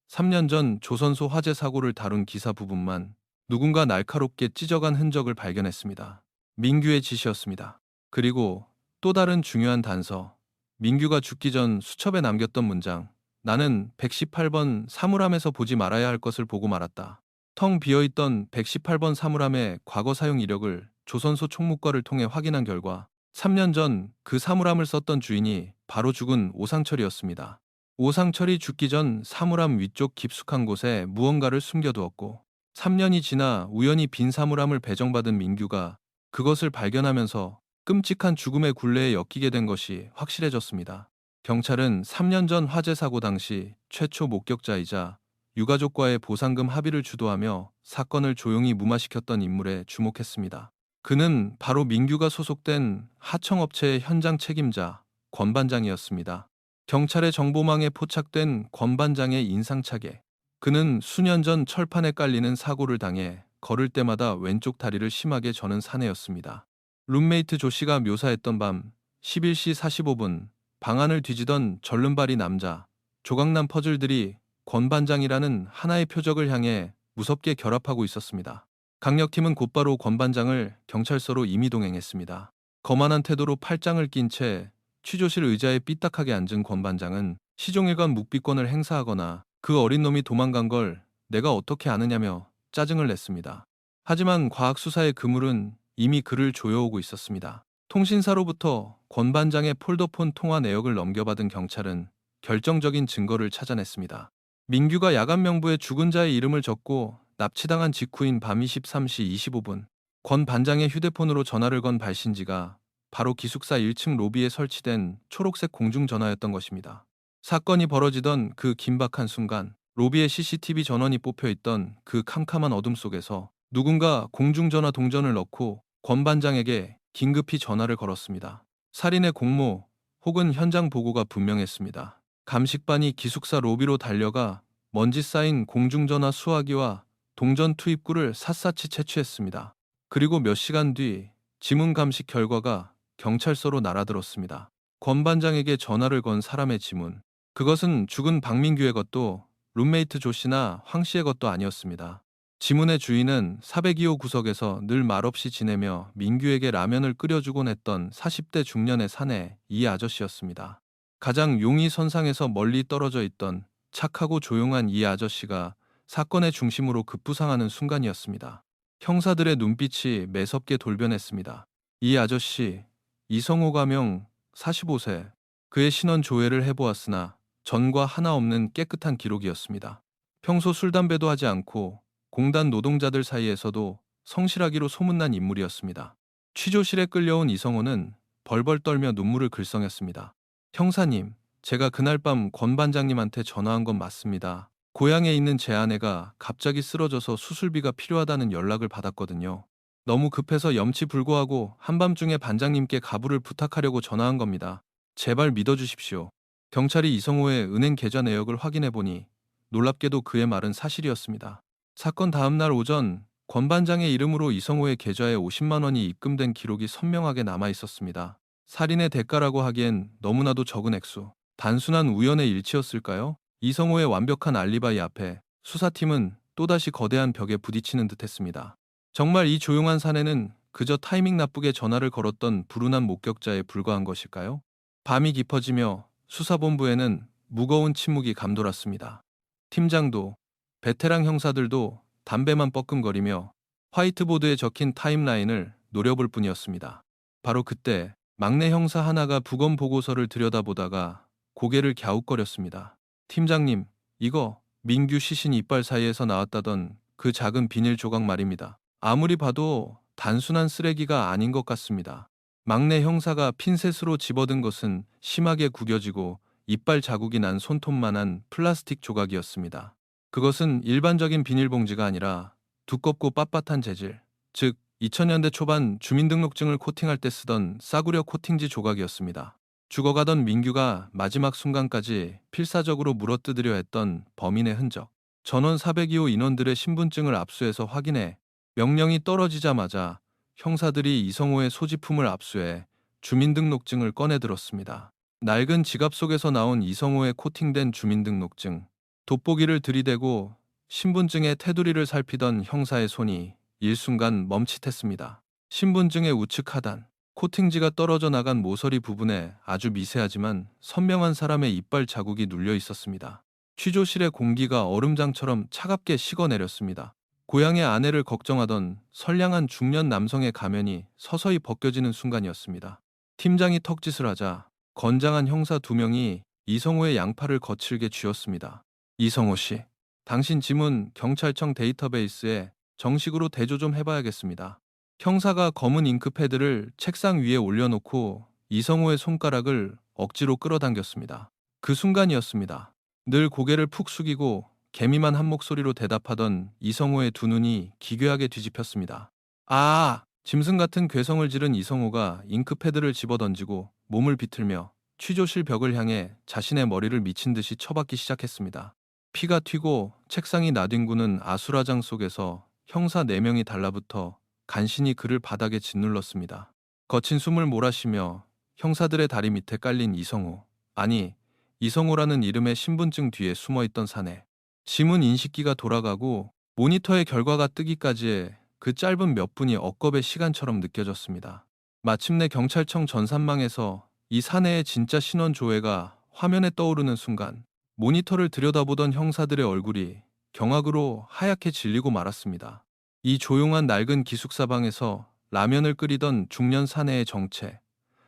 3년 전 조선소 화재 사고를 다룬 기사 부분만 누군가 날카롭게 찢어간 흔적을 발견했습니다. 민규의 짓이었습니다. 그리고 또 다른 중요한 단서, 민규가 죽기 전 수첩에 남겼던 문장, 나는 118번 사물함에서 보지 말아야 할 것을 보고 말았다. 텅 비어있던 118번 사물함의 과거 사용 이력을 조선소 총무과를 통해 확인한 결과 3년 전 그 사물함을 썼던 주인이 바로 죽은 오상철이었습니다. 오상철이 죽기 전 사물함 위쪽 깊숙한 곳에 무언가를 숨겨두었고 3년이 지나 우연히 빈 사물함을 배정받은 민규가 그것을 발견하면서 끔찍한 죽음의 굴레에 엮이게 된 것이 확실해졌습니다. 경찰은 3년 전 화재 사고 당시 최초 목격자이자 유가족과의 보상금 합의를 주도하며 사건을 조용히 무마시켰던 인물에 주목했습니다. 그는 바로 민규가 소속된 하청업체의 현장 책임자 권 반장이었습니다. 경찰의 정보망에 포착된 권 반장의 인상착에 그는 수년 전 철판에 깔리는 사고를 당해 걸을 때마다 왼쪽 다리를 심하게 저는 사내였습니다. 룸메이트 조 씨가 묘사했던 밤 11시 45분 방안을 뒤지던 절름발이 남자 조각난 퍼즐들이 권 반장이라는 하나의 표적을 향해 무섭게 결합하고 있었습니다. 강력팀은 곧바로 권 반장을 경찰서로 임의동행했습니다. 거만한 태도로 팔짱을 낀 채 취조실 의자에 삐딱하게 앉은 권 반장은 시종일관 묵비권을 행사하거나 그 어린 놈이 도망간 걸 내가 어떻게 아느냐며 짜증을 냈습니다. 하지만 과학수사의 그물은 이미 그를 조여오고 있었습니다. 통신사로부터 권 반장의 폴더폰 통화 내역을 넘겨받은 경찰은 결정적인 증거를 찾아냈습니다. 민규가 야간 명부에 죽은 자의 이름을 적고 납치당한 직후인 밤 23시 25분 권 반장의 휴대폰으로 전화를 건 발신지가 바로 기숙사 1층 로비에 설치된 초록색 공중전화였던 것입니다. 사건이 벌어지던 그 긴박한 순간 로비에 CCTV 전원이 뽑혀있던 그 캄캄한 어둠 속에서 누군가 공중전화 동전을 넣고 권 반장에게 긴급히 전화를 걸었습니다. 살인의 공모 혹은 현장 보고가 분명했습니다. 감식반이 기숙사 로비로 달려가 먼지 쌓인 공중전화 수화기와 동전 투입구를 샅샅이 채취했습니다. 그리고 몇 시간 뒤 지문 감식 결과가 경찰서로 날아들었습니다. 권 반장에게 전화를 건 사람의 지문. 그것은 죽은 박민규의 것도 룸메이트 조 씨나 황 씨의 것도 아니었습니다. 지문의 주인은 402호 구석에서 늘 말없이 지내며 민규에게 라면을 끓여주곤 했던 40대 중년의 사내 이 아저씨였습니다. 가장 용의선상에서 멀리 떨어져 있던 착하고 조용한 이 아저씨가 사건의 중심으로 급부상하는 순간이었습니다. 형사들의 눈빛이 매섭게 돌변했습니다. 이 아저씨, 이성호 가명 45세. 그의 신원 조회를 해보았으나 전과 하나 없는 깨끗한 기록이었습니다. 평소 술 담배도 하지 않고 공단 노동자들 사이에서도 성실하기로 소문난 인물이었습니다. 취조실에 끌려온 이성호는 벌벌 떨며 눈물을 글썽였습니다. 형사님, 제가 그날 밤 권 반장님한테 전화한 건 맞습니다. 고향에 있는 제 아내가 갑자기 쓰러져서 수술비가 필요하다는 연락을 받았거든요. 너무 급해서 염치불고하고 한밤중에 반장님께 가부를 부탁하려고 전화한 겁니다. 제발 믿어주십시오. 경찰이 이성호의 은행 계좌 내역을 확인해보니 놀랍게도 그의 말은 사실이었습니다. 사건 다음날 오전 권 반장의 이름으로 이성호의 계좌에 50만 원이 입금된 기록이 선명하게 남아있었습니다. 살인의 대가라고 하기엔 너무나도 적은 액수. 단순한 우연의 일치였을까요? 이성호의 완벽한 알리바이 앞에 수사팀은 또다시 거대한 벽에 부딪히는 듯했습니다. 정말 이 조용한 사내는 그저 타이밍 나쁘게 전화를 걸었던 불운한 목격자에 불과한 것일까요? 밤이 깊어지며 수사본부에는 무거운 침묵이 감돌았습니다. 팀장도 베테랑 형사들도 담배만 뻐끔거리며 화이트보드에 적힌 타임라인을 노려볼 뿐이었습니다. 바로 그때 막내 형사 하나가 부검 보고서를 들여다보다가 고개를 갸웃거렸습니다. 팀장님, 이거 민규 시신 이빨 사이에서 나왔다던 그 작은 비닐 조각 말입니다. 아무리 봐도 단순한 쓰레기가 아닌 것 같습니다. 막내 형사가 핀셋으로 집어든 것은 심하게 구겨지고 이빨 자국이 난 손톱만한 플라스틱 조각이었습니다. 그것은 일반적인 비닐봉지가 아니라 두껍고 빳빳한 재질, 즉 2000년대 초반 주민등록증을 코팅할 때 쓰던 싸구려 코팅지 조각이었습니다. 죽어가던 민규가 마지막 순간까지 필사적으로 물어뜯으려 했던 범인의 흔적. 전원 402호 인원들의 신분증을 압수해서 확인해 명령이 떨어지자마자 형사들이 이성호의 소지품을 압수해 주민등록증을 꺼내들었습니다. 낡은 지갑 속에서 나온 이성호의 코팅된 주민등록증. 돋보기를 들이대고 신분증의 테두리를 살피던 형사의 손이 일순간 멈칫했습니다. 신분증의 우측 하단, 코팅지가 떨어져 나간 모서리 부분에 아주 미세하지만 선명한 사람의 이빨 자국이 눌려 있었습니다. 취조실의 공기가 얼음장처럼 차갑게 식어내렸습니다. 고향의 아내를 걱정하던 선량한 중년 남성의 가면이 서서히 벗겨지는 순간이었습니다. 팀장이 턱짓을 하자 건장한 형사 두 명이 이성호의 양팔을 거칠게 쥐었습니다. 이성호 씨, 당신 지문 경찰청 데이터베이스에 정식으로 대조 좀 해봐야겠습니다. 형사가 검은 잉크패드를 책상 위에 올려놓고 이성호의 손가락을 억지로 끌어당겼습니다. 그 순간이었습니다. 늘 고개를 푹 숙이고 개미만 한 목소리로 대답하던 이성호의 두 눈이 기괴하게 뒤집혔습니다. 아! 짐승 같은 괴성을 지른 이성호가 잉크패드를 집어던지고 몸을 비틀며 취조실 벽을 향해 자신의 머리를 미친 듯이 쳐박기 시작했습니다. 피가 튀고 책상이 나뒹구는 아수라장 속에서 형사 4명이 달라붙어 간신히 그를 바닥에 짓눌렀습니다. 거친 숨을 몰아쉬며 형사들의 다리 밑에 깔린 이성호. 아니, 이성호라는 이름의 신분증 뒤에 숨어있던 사내. 지문 인식기가 돌아가고 모니터의 결과가 뜨기까지의 그 짧은 몇 분이 억겁의 시간처럼 느껴졌습니다. 마침내 경찰청 전산망에서 이 사내의 진짜 신원 조회가 화면에 떠오르는 순간 모니터를 들여다보던 형사들의 얼굴이 경악으로 하얗게 질리고 말았습니다. 이 조용한 낡은 기숙사방에서 라면을 끓이던 중년 사내의 정체,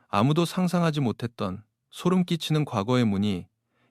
아무도 상상하지 못했던 소름 끼치는 과거의 문이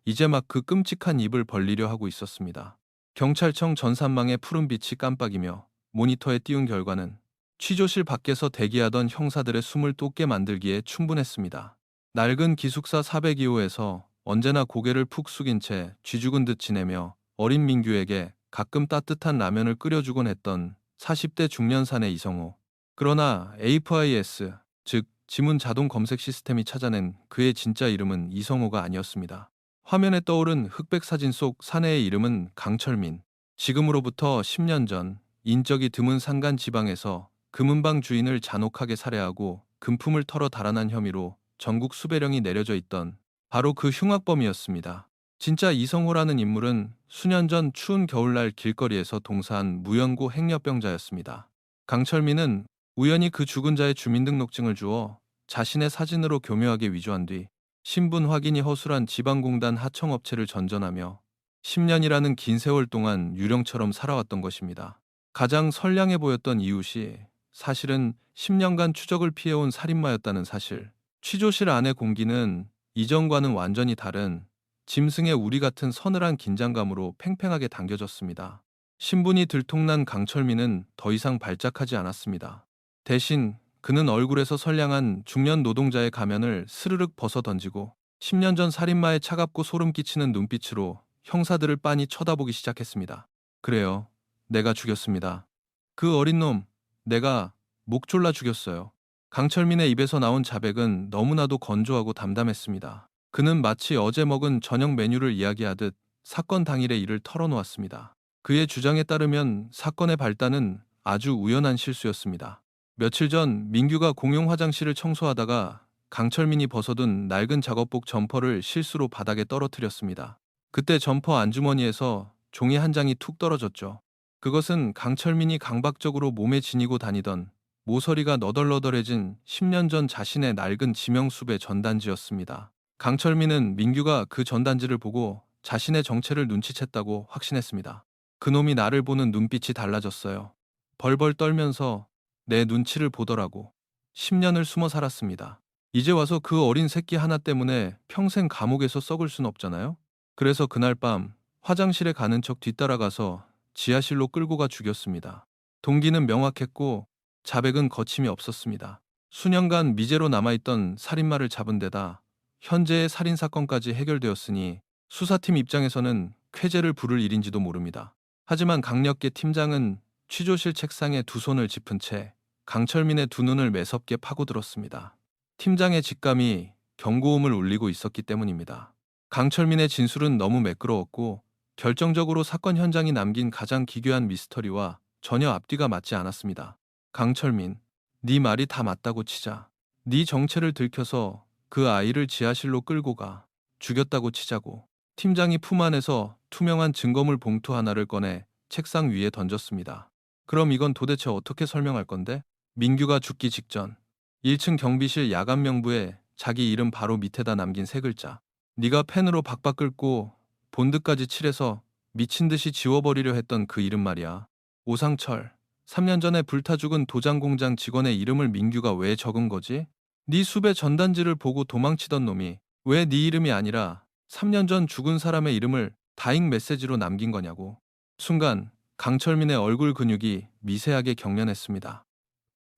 이제 막 그 끔찍한 입을 벌리려 하고 있었습니다. 경찰청 전산망의 푸른 빛이 깜빡이며 모니터에 띄운 결과는 취조실 밖에서 대기하던 형사들의 숨을 돋게 만들기에 충분했습니다. 낡은 기숙사 402호에서 언제나 고개를 푹 숙인 채 쥐죽은 듯 지내며 어린 민규에게 가끔 따뜻한 라면을 끓여주곤 했던 40대 중년 사내 이성호. 그러나 AFIS, 즉 지문 자동 검색 시스템이 찾아낸 그의 진짜 이름은 이성호가 아니었습니다. 화면에 떠오른 흑백 사진 속 사내의 이름은 강철민. 지금으로부터 10년 전 인적이 드문 산간 지방에서 금은방 주인을 잔혹하게 살해하고 금품을 털어 달아난 혐의로 전국 수배령이 내려져 있던 바로 그 흉악범이었습니다. 진짜 이성호라는 인물은 수년 전 추운 겨울날 길거리에서 동사한 무연고 행여병자였습니다. 강철민은 우연히 그 죽은 자의 주민등록증을 주어 자신의 사진으로 교묘하게 위조한 뒤 신분 확인이 허술한 지방공단 하청업체를 전전하며 10년이라는 긴 세월 동안 유령처럼 살아왔던 것입니다. 가장 선량해 보였던 이웃이 사실은 10년간 추적을 피해온 살인마였다는 사실. 취조실 안의 공기는 이전과는 완전히 다른 짐승의 우리 같은 서늘한 긴장감으로 팽팽하게 당겨졌습니다. 신분이 들통난 강철민은 더 이상 발작하지 않았습니다. 대신 그는 얼굴에서 선량한 중년 노동자의 가면을 스르륵 벗어 던지고 10년 전 살인마의 차갑고 소름 끼치는 눈빛으로 형사들을 빤히 쳐다보기 시작했습니다. 그래요. 내가 죽였습니다. 그 어린 놈, 내가 목 졸라 죽였어요. 강철민의 입에서 나온 자백은 너무나도 건조하고 담담했습니다. 그는 마치 어제 먹은 저녁 메뉴를 이야기하듯 사건 당일의 일을 털어놓았습니다. 그의 주장에 따르면 사건의 발단은 아주 우연한 실수였습니다. 며칠 전 민규가 공용 화장실을 청소하다가 강철민이 벗어둔 낡은 작업복 점퍼를 실수로 바닥에 떨어뜨렸습니다. 그때 점퍼 안주머니에서 종이 한 장이 툭 떨어졌죠. 그것은 강철민이 강박적으로 몸에 지니고 다니던 모서리가 너덜너덜해진 10년 전 자신의 낡은 지명수배 전단지였습니다. 강철민은 민규가 그 전단지를 보고 자신의 정체를 눈치챘다고 확신했습니다. 그놈이 나를 보는 눈빛이 달라졌어요. 벌벌 떨면서 내 눈치를 보더라고. 10년을 숨어 살았습니다. 이제 와서 그 어린 새끼 하나 때문에 평생 감옥에서 썩을 순 없잖아요? 그래서 그날 밤 화장실에 가는 척 뒤따라가서 지하실로 끌고 가 죽였습니다. 동기는 명확했고 자백은 거침이 없었습니다. 수년간 미제로 남아있던 살인마를 잡은 데다 현재의 살인사건까지 해결되었으니 수사팀 입장에서는 쾌재를 부를 일인지도 모릅니다. 하지만 강력계 팀장은 취조실 책상에 두 손을 짚은 채 강철민의 두 눈을 매섭게 파고들었습니다. 팀장의 직감이 경고음을 울리고 있었기 때문입니다. 강철민의 진술은 너무 매끄러웠고 결정적으로 사건 현장이 남긴 가장 기괴한 미스터리와 전혀 앞뒤가 맞지 않았습니다. 강철민, 네 말이 다 맞다고 치자. 네 정체를 들켜서 그 아이를 지하실로 끌고 가. 죽였다고 치자고. 팀장이 품 안에서 투명한 증거물 봉투 하나를 꺼내 책상 위에 던졌습니다. 그럼 이건 도대체 어떻게 설명할 건데? 민규가 죽기 직전 1층 경비실 야간 명부에 자기 이름 바로 밑에다 남긴 세 글자. 네가 펜으로 박박 긁고 본드까지 칠해서 미친 듯이 지워버리려 했던 그 이름 말이야. 오상철, 3년 전에 불타 죽은 도장공장 직원의 이름을 민규가 왜 적은 거지? 네 수배 전단지를 보고 도망치던 놈이 왜 네 이름이 아니라 3년 전 죽은 사람의 이름을 다잉 메시지로 남긴 거냐고. 순간 강철민의 얼굴 근육이 미세하게 경련했습니다.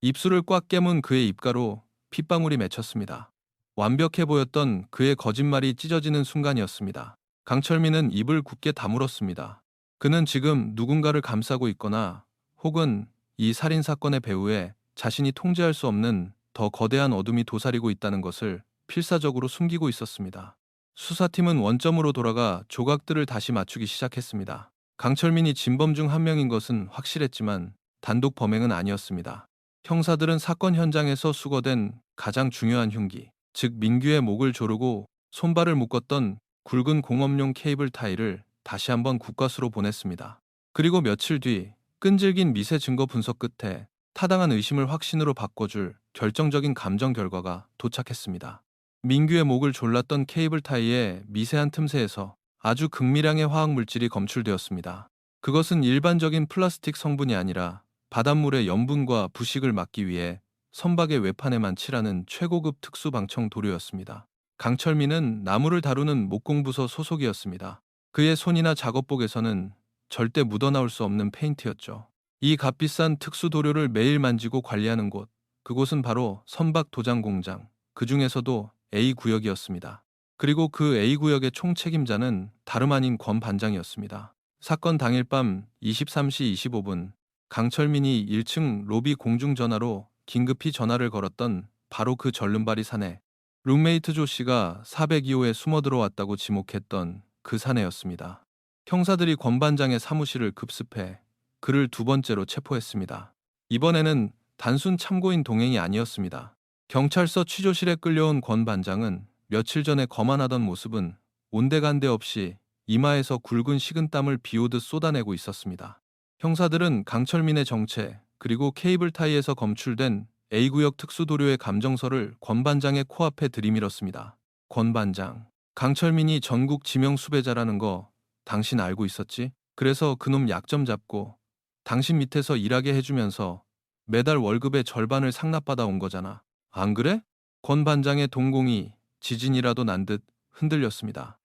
입술을 꽉 깨문 그의 입가로 핏방울이 맺혔습니다. 완벽해 보였던 그의 거짓말이 찢어지는 순간이었습니다. 강철민은 입을 굳게 다물었습니다. 그는 지금 누군가를 감싸고 있거나 혹은 이 살인 사건의 배후에 자신이 통제할 수 없는 더 거대한 어둠이 도사리고 있다는 것을 필사적으로 숨기고 있었습니다. 수사팀은 원점으로 돌아가 조각들을 다시 맞추기 시작했습니다. 강철민이 진범 중 한 명인 것은 확실했지만 단독 범행은 아니었습니다. 형사들은 사건 현장에서 수거된 가장 중요한 흉기, 즉 민규의 목을 조르고 손발을 묶었던 굵은 공업용 케이블 타이를 다시 한번 국과수로 보냈습니다. 그리고 며칠 뒤 끈질긴 미세 증거 분석 끝에 타당한 의심을 확신으로 바꿔줄 결정적인 감정 결과가 도착했습니다. 민규의 목을 졸랐던 케이블 타이의 미세한 틈새에서 아주 극미량의 화학 물질이 검출되었습니다. 그것은 일반적인 플라스틱 성분이 아니라 바닷물의 염분과 부식을 막기 위해 선박의 외판에만 칠하는 최고급 특수 방청 도료였습니다. 강철민은 나무를 다루는 목공부서 소속이었습니다. 그의 손이나 작업복에서는 절대 묻어나올 수 없는 페인트였죠. 이 값비싼 특수 도료를 매일 만지고 관리하는 곳, 그곳은 바로 선박 도장 공장, 그 중에서도 A구역이었습니다. 그리고 그 A구역의 총책임자는 다름 아닌 권 반장이었습니다. 사건 당일 밤 23시 25분, 강철민이 1층 로비 공중전화로 긴급히 전화를 걸었던 바로 그 절름발이 사내, 룸메이트 조 씨가 402호에 숨어들어왔다고 지목했던 그 사내였습니다. 형사들이 권 반장의 사무실을 급습해 그를 두 번째로 체포했습니다. 이번에는 단순 참고인 동행이 아니었습니다. 경찰서 취조실에 끌려온 권 반장은 며칠 전에 거만하던 모습은 온데간데 없이 이마에서 굵은 식은땀을 비오듯 쏟아내고 있었습니다. 형사들은 강철민의 정체 그리고 케이블 타이에서 검출된 A구역 특수도료의 감정서를 권 반장의 코앞에 들이밀었습니다. 권 반장, 강철민이 전국 지명 수배자라는 거 당신 알고 있었지? 그래서 그놈 약점 잡고 당신 밑에서 일하게 해주면서 매달 월급의 절반을 상납받아 온 거잖아. 안 그래? 권 반장의 동공이 지진이라도 난 듯 흔들렸습니다.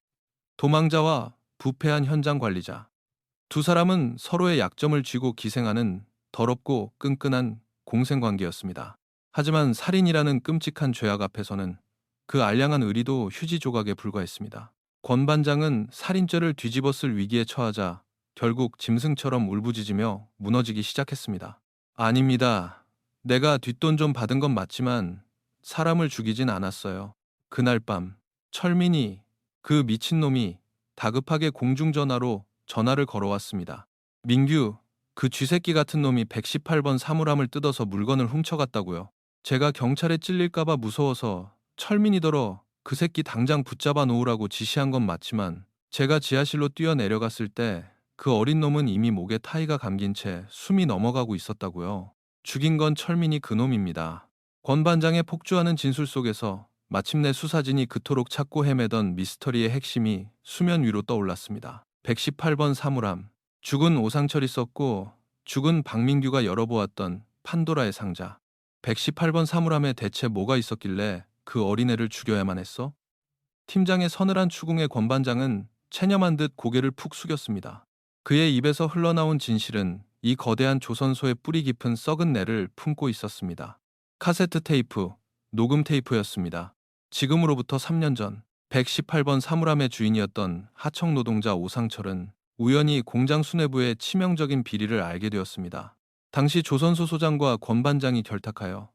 도망자와 부패한 현장 관리자. 두 사람은 서로의 약점을 쥐고 기생하는 더럽고 끈끈한 공생관계였습니다. 하지만 살인이라는 끔찍한 죄악 앞에서는 그 알량한 의리도 휴지 조각에 불과했습니다. 권 반장은 살인죄를 뒤집었을 위기에 처하자 결국 짐승처럼 울부짖으며 무너지기 시작했습니다. 아닙니다. 내가 뒷돈 좀 받은 건 맞지만 사람을 죽이진 않았어요. 그날 밤 철민이, 그 미친놈이 다급하게 공중전화로 전화를 걸어왔습니다. 민규, 그 쥐새끼 같은 놈이 118번 사물함을 뜯어서 물건을 훔쳐갔다고요. 제가 경찰에 찔릴까봐 무서워서 철민이더러 그 새끼 당장 붙잡아 놓으라고 지시한 건 맞지만 제가 지하실로 뛰어내려갔을 때 그 어린 놈은 이미 목에 타이가 감긴 채 숨이 넘어가고 있었다고요. 죽인 건 철민이 그놈입니다. 권 반장의 폭주하는 진술 속에서 마침내 수사진이 그토록 찾고 헤매던 미스터리의 핵심이 수면 위로 떠올랐습니다. 118번 사물함. 죽은 오상철이 썼고 죽은 박민규가 열어보았던 판도라의 상자. 118번 사물함에 대체 뭐가 있었길래 그 어린애를 죽여야만 했어? 팀장의 서늘한 추궁에 권 반장은 체념한 듯 고개를 푹 숙였습니다. 그의 입에서 흘러나온 진실은 이 거대한 조선소의 뿌리 깊은 썩은 뇌를 품고 있었습니다. 카세트 테이프, 녹음 테이프였습니다. 지금으로부터 3년 전 118번 사물함의 주인이었던 하청 노동자 오상철은 우연히 공장 수뇌부의 치명적인 비리를 알게 되었습니다. 당시 조선소 소장과 권 반장이 결탁하여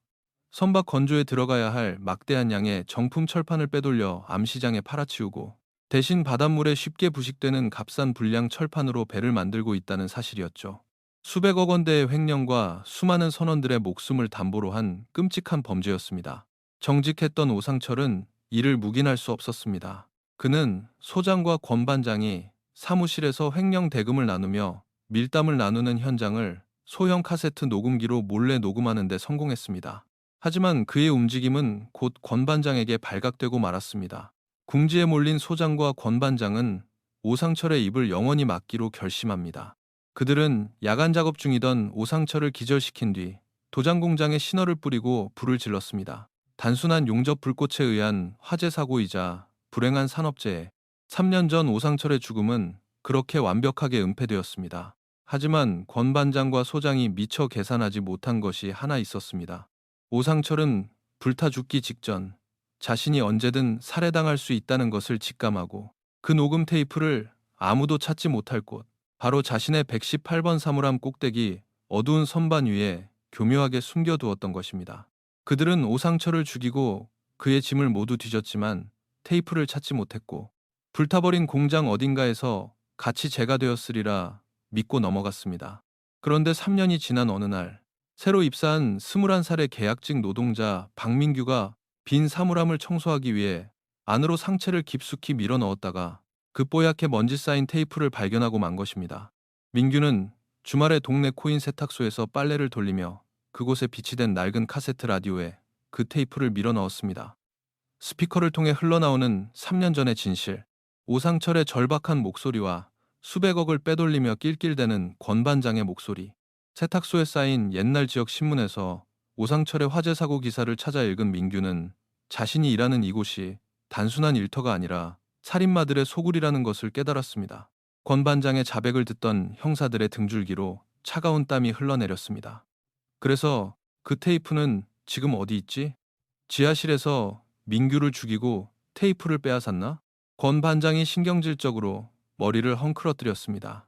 선박 건조에 들어가야 할 막대한 양의 정품 철판을 빼돌려 암시장에 팔아치우고 대신 바닷물에 쉽게 부식되는 값싼 불량 철판으로 배를 만들고 있다는 사실이었죠. 수백억 원대의 횡령과 수많은 선원들의 목숨을 담보로 한 끔찍한 범죄였습니다. 정직했던 오상철은 이를 묵인할 수 없었습니다. 그는 소장과 권 반장이 사무실에서 횡령 대금을 나누며 밀담을 나누는 현장을 소형 카세트 녹음기로 몰래 녹음하는 데 성공했습니다. 하지만 그의 움직임은 곧 권 반장에게 발각되고 말았습니다. 궁지에 몰린 소장과 권 반장은 오상철의 입을 영원히 막기로 결심합니다. 그들은 야간 작업 중이던 오상철을 기절시킨 뒤 도장 공장에 신호를 뿌리고 불을 질렀습니다. 단순한 용접 불꽃에 의한 화재 사고이자 불행한 산업재해. 3년 전 오상철의 죽음은 그렇게 완벽하게 은폐되었습니다. 하지만 권 반장과 소장이 미처 계산하지 못한 것이 하나 있었습니다. 오상철은 불타 죽기 직전 자신이 언제든 살해당할 수 있다는 것을 직감하고 그 녹음 테이프를 아무도 찾지 못할 곳, 바로 자신의 118번 사물함 꼭대기 어두운 선반 위에 교묘하게 숨겨두었던 것입니다. 그들은 오상철을 죽이고 그의 짐을 모두 뒤졌지만 테이프를 찾지 못했고 불타버린 공장 어딘가에서 같이 재가되었으리라 믿고 넘어갔습니다. 그런데 3년이 지난 어느 날 새로 입사한 21살의 계약직 노동자 박민규가 빈 사물함을 청소하기 위해 안으로 상체를 깊숙이 밀어 넣었다가 그 뽀얗게 먼지 쌓인 테이프를 발견하고 만 것입니다. 민규는 주말에 동네 코인 세탁소에서 빨래를 돌리며 그곳에 비치된 낡은 카세트 라디오에 그 테이프를 밀어 넣었습니다. 스피커를 통해 흘러나오는 3년 전의 진실, 오상철의 절박한 목소리와 수백억을 빼돌리며 낄낄대는 권 반장의 목소리, 세탁소에 쌓인 옛날 지역 신문에서 오상철의 화재 사고 기사를 찾아 읽은 민규는 자신이 일하는 이곳이 단순한 일터가 아니라 살인마들의 소굴이라는 것을 깨달았습니다. 권 반장의 자백을 듣던 형사들의 등줄기로 차가운 땀이 흘러내렸습니다. 그래서 그 테이프는 지금 어디 있지? 지하실에서 민규를 죽이고 테이프를 빼앗았나? 권 반장이 신경질적으로 머리를 헝클어뜨렸습니다.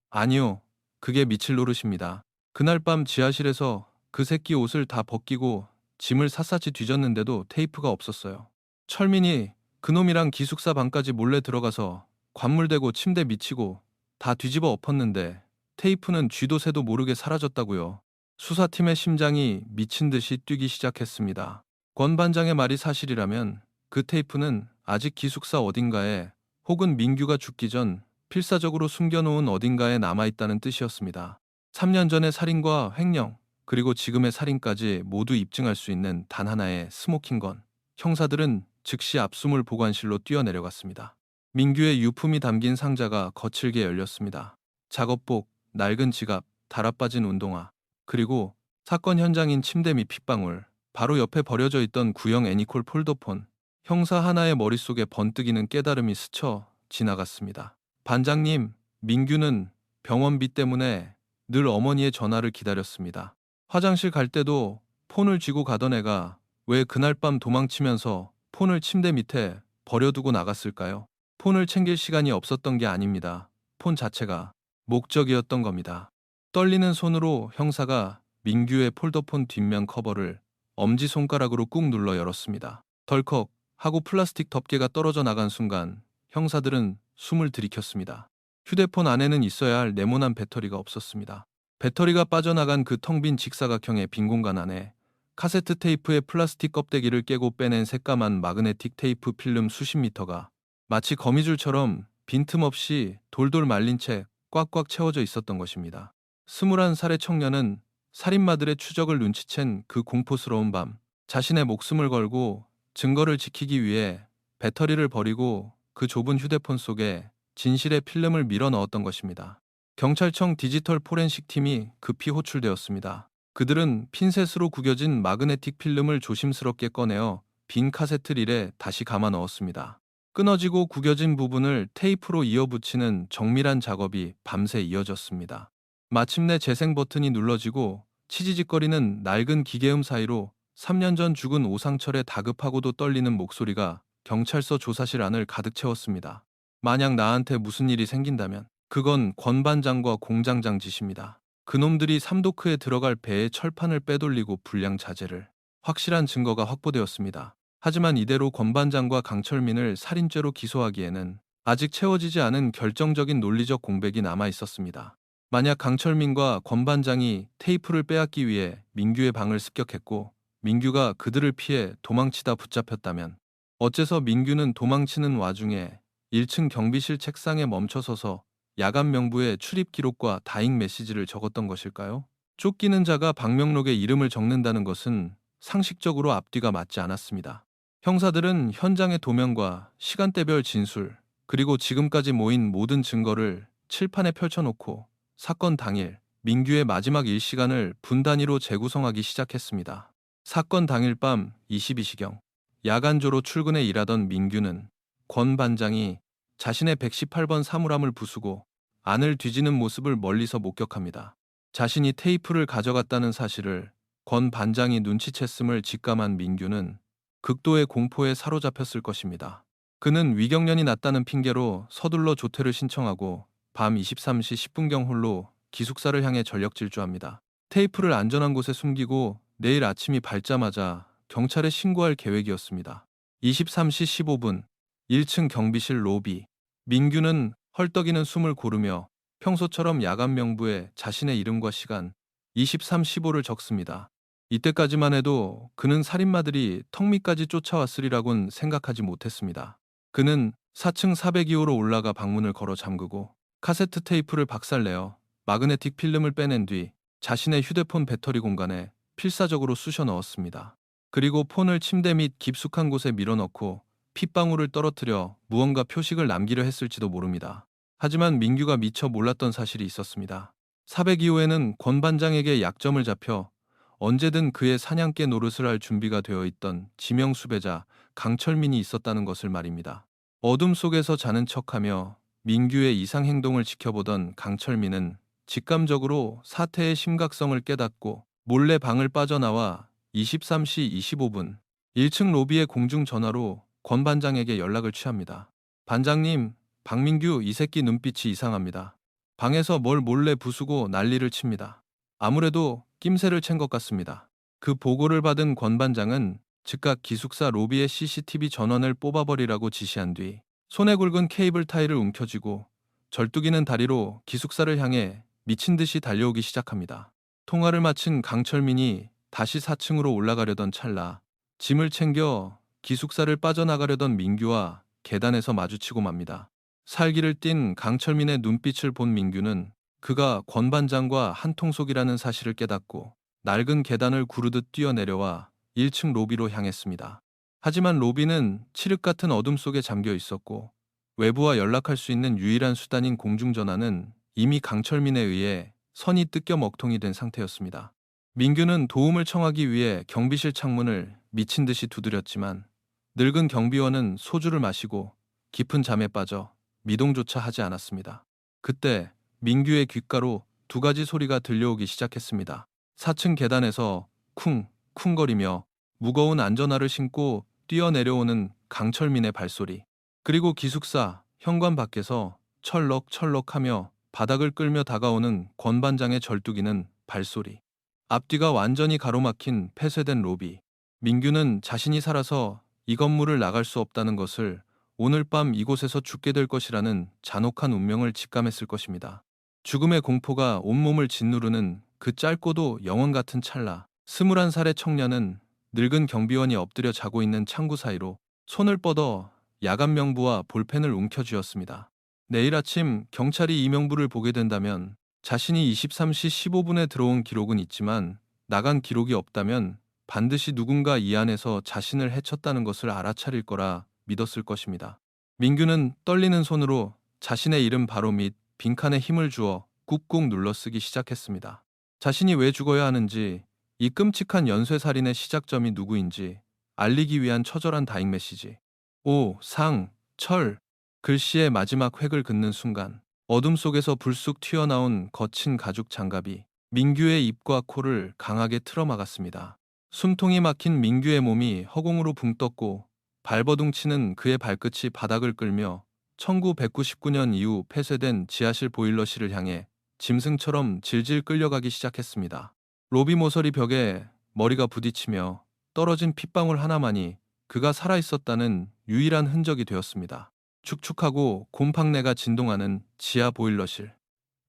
아니요, 그게 미칠 노릇입니다. 그날 밤 지하실에서 그 새끼 옷을 다 벗기고 짐을 샅샅이 뒤졌는데도 테이프가 없었어요. 철민이 그놈이랑 기숙사 방까지 몰래 들어가서 관물대고 침대 미치고 다 뒤집어 엎었는데 테이프는 쥐도 새도 모르게 사라졌다고요. 수사팀의 심장이 미친 듯이 뛰기 시작했습니다. 권 반장의 말이 사실이라면 그 테이프는 아직 기숙사 어딘가에 혹은 민규가 죽기 전 필사적으로 숨겨놓은 어딘가에 남아있다는 뜻이었습니다. 3년 전의 살인과 횡령, 그리고 지금의 살인까지 모두 입증할 수 있는 단 하나의 스모킹건. 형사들은 즉시 압수물 보관실로 뛰어내려갔습니다. 민규의 유품이 담긴 상자가 거칠게 열렸습니다. 작업복, 낡은 지갑, 달아빠진 운동화, 그리고 사건 현장인 침대 밑 핏방울, 바로 옆에 버려져 있던 구형 애니콜 폴더폰. 형사 하나의 머릿속에 번뜩이는 깨달음이 스쳐 지나갔습니다. 반장님, 민규는 병원비 때문에 늘 어머니의 전화를 기다렸습니다. 화장실 갈 때도 폰을 쥐고 가던 애가 왜 그날 밤 도망치면서 폰을 침대 밑에 버려두고 나갔을까요? 폰을 챙길 시간이 없었던 게 아닙니다. 폰 자체가 목적이었던 겁니다. 떨리는 손으로 형사가 민규의 폴더폰 뒷면 커버를 엄지손가락으로 꾹 눌러 열었습니다. 덜컥 하고 플라스틱 덮개가 떨어져 나간 순간 형사들은 숨을 들이켰습니다. 휴대폰 안에는 있어야 할 네모난 배터리가 없었습니다. 배터리가 빠져나간 그 텅 빈 직사각형의 빈 공간 안에 카세트 테이프의 플라스틱 껍데기를 깨고 빼낸 새까만 마그네틱 테이프 필름 수십 미터가 마치 거미줄처럼 빈틈없이 돌돌 말린 채 꽉꽉 채워져 있었던 것입니다. 21살의 청년은 살인마들의 추적을 눈치챈 그 공포스러운 밤, 자신의 목숨을 걸고 증거를 지키기 위해 배터리를 버리고 그 좁은 휴대폰 속에 진실의 필름을 밀어 넣었던 것입니다. 경찰청 디지털 포렌식 팀이 급히 호출되었습니다. 그들은 핀셋으로 구겨진 마그네틱 필름을 조심스럽게 꺼내어 빈 카세트 릴에 다시 감아 넣었습니다. 끊어지고 구겨진 부분을 테이프로 이어붙이는 정밀한 작업이 밤새 이어졌습니다. 마침내 재생 버튼이 눌러지고 치지직거리는 낡은 기계음 사이로 3년 전 죽은 오상철의 다급하고도 떨리는 목소리가 경찰서 조사실 안을 가득 채웠습니다. 만약 나한테 무슨 일이 생긴다면 그건 권 반장과 공장장 짓입니다. 그놈들이 삼도크에 들어갈 배의 철판을 빼돌리고 불량 자재를. 확실한 증거가 확보되었습니다. 하지만 이대로 권 반장과 강철민을 살인죄로 기소하기에는 아직 채워지지 않은 결정적인 논리적 공백이 남아 있었습니다. 만약 강철민과 권 반장이 테이프를 빼앗기 위해 민규의 방을 습격했고 민규가 그들을 피해 도망치다 붙잡혔다면 어째서 민규는 도망치는 와중에 1층 경비실 책상에 멈춰서서 야간 명부에 출입 기록과 다잉 메시지를 적었던 것일까요? 쫓기는 자가 방명록에 이름을 적는다는 것은 상식적으로 앞뒤가 맞지 않았습니다. 형사들은 현장의 도면과 시간대별 진술, 그리고 지금까지 모인 모든 증거를 칠판에 펼쳐놓고 사건 당일 민규의 마지막 일시간을 분 단위로 재구성하기 시작했습니다. 사건 당일 밤 22시경 야간조로 출근해 일하던 민규는 권 반장이 자신의 118번 사물함을 부수고 안을 뒤지는 모습을 멀리서 목격합니다. 자신이 테이프를 가져갔다는 사실을 권 반장이 눈치챘음을 직감한 민규는 극도의 공포에 사로잡혔을 것입니다. 그는 위경련이 났다는 핑계로 서둘러 조퇴를 신청하고 밤 23시 10분경 홀로 기숙사를 향해 전력 질주합니다. 테이프를 안전한 곳에 숨기고 내일 아침이 밝자마자 경찰에 신고할 계획이었습니다. 23시 15분 1층 경비실 로비. 민규는 헐떡이는 숨을 고르며 평소처럼 야간 명부에 자신의 이름과 시간 23:15를 적습니다. 이때까지만 해도 그는 살인마들이 턱 밑까지 쫓아왔으리라곤 생각하지 못했습니다. 그는 4층 402호로 올라가 방문을 걸어 잠그고 카세트 테이프를 박살내어 마그네틱 필름을 빼낸 뒤 자신의 휴대폰 배터리 공간에 필사적으로 쑤셔 넣었습니다. 그리고 폰을 침대 밑 깊숙한 곳에 밀어넣고 핏방울을 떨어뜨려 무언가 표식을 남기려 했을지도 모릅니다. 하지만 민규가 미처 몰랐던 사실이 있었습니다. 402호에는 권 반장에게 약점을 잡혀 언제든 그의 사냥개 노릇을 할 준비가 되어 있던 지명 수배자 강철민이 있었다는 것을 말입니다. 어둠 속에서 자는 척하며 민규의 이상 행동을 지켜보던 강철민은 직감적으로 사태의 심각성을 깨닫고 몰래 방을 빠져나와 23시 25분 1층 로비의 공중전화로 권 반장에게 연락을 취합니다. 반장님, 박민규 이 새끼 눈빛이 이상합니다. 방에서 뭘 몰래 부수고 난리를 칩니다. 아무래도 낌새를 챈 것 같습니다. 그 보고를 받은 권 반장은 즉각 기숙사 로비의 CCTV 전원을 뽑아버리라고 지시한 뒤 손에 굵은 케이블 타이를 움켜쥐고 절뚝이는 다리로 기숙사를 향해 미친 듯이 달려오기 시작합니다. 통화를 마친 강철민이 다시 4층으로 올라가려던 찰나 짐을 챙겨 기숙사를 빠져나가려던 민규와 계단에서 마주치고 맙니다. 살기를 띤 강철민의 눈빛을 본 민규는 그가 권 반장과 한통속이라는 사실을 깨닫고 낡은 계단을 구르듯 뛰어내려와 1층 로비로 향했습니다. 하지만 로비는 칠흑 같은 어둠 속에 잠겨 있었고 외부와 연락할 수 있는 유일한 수단인 공중전화는 이미 강철민에 의해 선이 뜯겨 먹통이 된 상태였습니다. 민규는 도움을 청하기 위해 경비실 창문을 미친 듯이 두드렸지만 늙은 경비원은 소주를 마시고 깊은 잠에 빠져 미동조차 하지 않았습니다. 그때 민규의 귓가로 두 가지 소리가 들려오기 시작했습니다. 4층 계단에서 쿵쿵거리며 무거운 안전화를 신고 뛰어내려오는 강철민의 발소리, 그리고 기숙사 현관 밖에서 철럭철럭하며 바닥을 끌며 다가오는 권 반장의 절뚝이는 발소리. 앞뒤가 완전히 가로막힌 폐쇄된 로비. 민규는 자신이 살아서 이 건물을 나갈 수 없다는 것을, 오늘 밤 이곳에서 죽게 될 것이라는 잔혹한 운명을 직감했을 것입니다. 죽음의 공포가 온몸을 짓누르는 그 짧고도 영원 같은 찰나, 21살의 청년은 늙은 경비원이 엎드려 자고 있는 창구 사이로 손을 뻗어 야간 명부와 볼펜을 움켜쥐었습니다. 내일 아침 경찰이 이 명부를 보게 된다면 자신이 23시 15분에 들어온 기록은 있지만 나간 기록이 없다면 반드시 누군가 이 안에서 자신을 해쳤다는 것을 알아차릴 거라 믿었을 것입니다. 민규는 떨리는 손으로 자신의 이름 바로 밑 빈칸에 힘을 주어 꾹꾹 눌러쓰기 시작했습니다. 자신이 왜 죽어야 하는지, 이 끔찍한 연쇄살인의 시작점이 누구인지 알리기 위한 처절한 다잉 메시지. 오, 상, 철. 글씨의 마지막 획을 긋는 순간 어둠 속에서 불쑥 튀어나온 거친 가죽 장갑이 민규의 입과 코를 강하게 틀어막았습니다. 숨통이 막힌 민규의 몸이 허공으로 붕 떴고 발버둥치는 그의 발끝이 바닥을 끌며 1999년 이후 폐쇄된 지하실 보일러실을 향해 짐승처럼 질질 끌려가기 시작했습니다. 로비 모서리 벽에 머리가 부딪히며 떨어진 핏방울 하나만이 그가 살아있었다는 유일한 흔적이 되었습니다. 축축하고 곰팡내가 진동하는 지하 보일러실.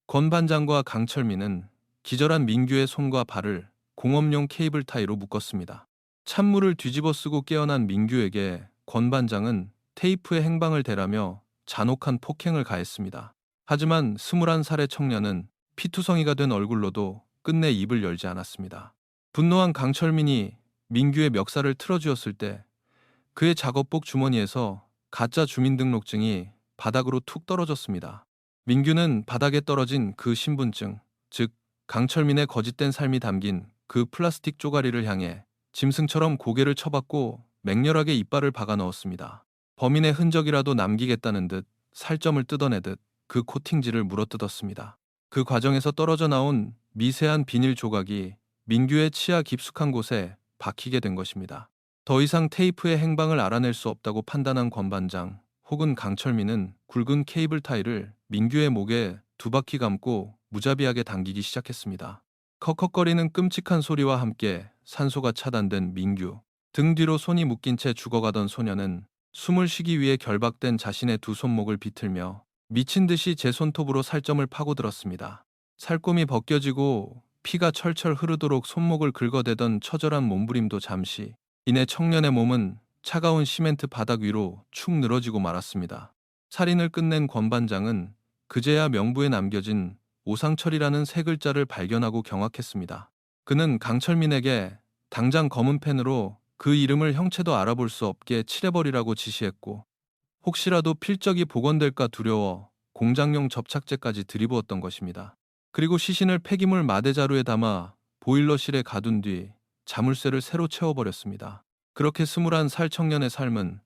권 반장과 강철민은 기절한 민규의 손과 발을 공업용 케이블 타이로 묶었습니다. 찬물을 뒤집어 쓰고 깨어난 민규에게 권 반장은 테이프의 행방을 대라며 잔혹한 폭행을 가했습니다. 하지만 21살의 청년은 피투성이가 된 얼굴로도 끝내 입을 열지 않았습니다. 분노한 강철민이 민규의 멱살을 틀어쥐었을 때 그의 작업복 주머니에서 가짜 주민등록증이 바닥으로 툭 떨어졌습니다. 민규는 바닥에 떨어진 그 신분증, 즉 강철민의 거짓된 삶이 담긴 그 플라스틱 쪼가리를 향해 짐승처럼 고개를 쳐박고 맹렬하게 이빨을 박아 넣었습니다. 범인의 흔적이라도 남기겠다는 듯 살점을 뜯어내듯 그 코팅지를 물어뜯었습니다. 그 과정에서 떨어져 나온 미세한 비닐 조각이 민규의 치아 깊숙한 곳에 박히게 된 것입니다. 더 이상 테이프의 행방을 알아낼 수 없다고 판단한 권반장 혹은 강철민은 굵은 케이블 타이를 민규의 목에 두 바퀴 감고 무자비하게 당기기 시작했습니다. 컥컥거리는 끔찍한 소리와 함께 산소가 차단된 민규. 등 뒤로 손이 묶인 채 죽어가던 소녀는 숨을 쉬기 위해 결박된 자신의 두 손목을 비틀며 미친 듯이 제 손톱으로 살점을 파고들었습니다. 살쾡이 벗겨지고 피가 철철 흐르도록 손목을 긁어대던 처절한 몸부림도 잠시. 이내 청년의 몸은 차가운 시멘트 바닥 위로 축 늘어지고 말았습니다. 살인을 끝낸 권반장은 그제야 명부에 남겨진 오상철이라는 세 글자를 발견하고 경악했습니다. 그는 강철민에게 당장 검은 펜으로 그 이름을 형체도 알아볼 수 없게 칠해버리라고 지시했고, 혹시라도 필적이 복원될까 두려워 공장용 접착제까지 들이부었던 것입니다. 그리고 시신을 폐기물 마대자루에 담아 보일러실에 가둔 뒤 자물쇠를 새로 채워버렸습니다. 그렇게 21살 청년의 삶은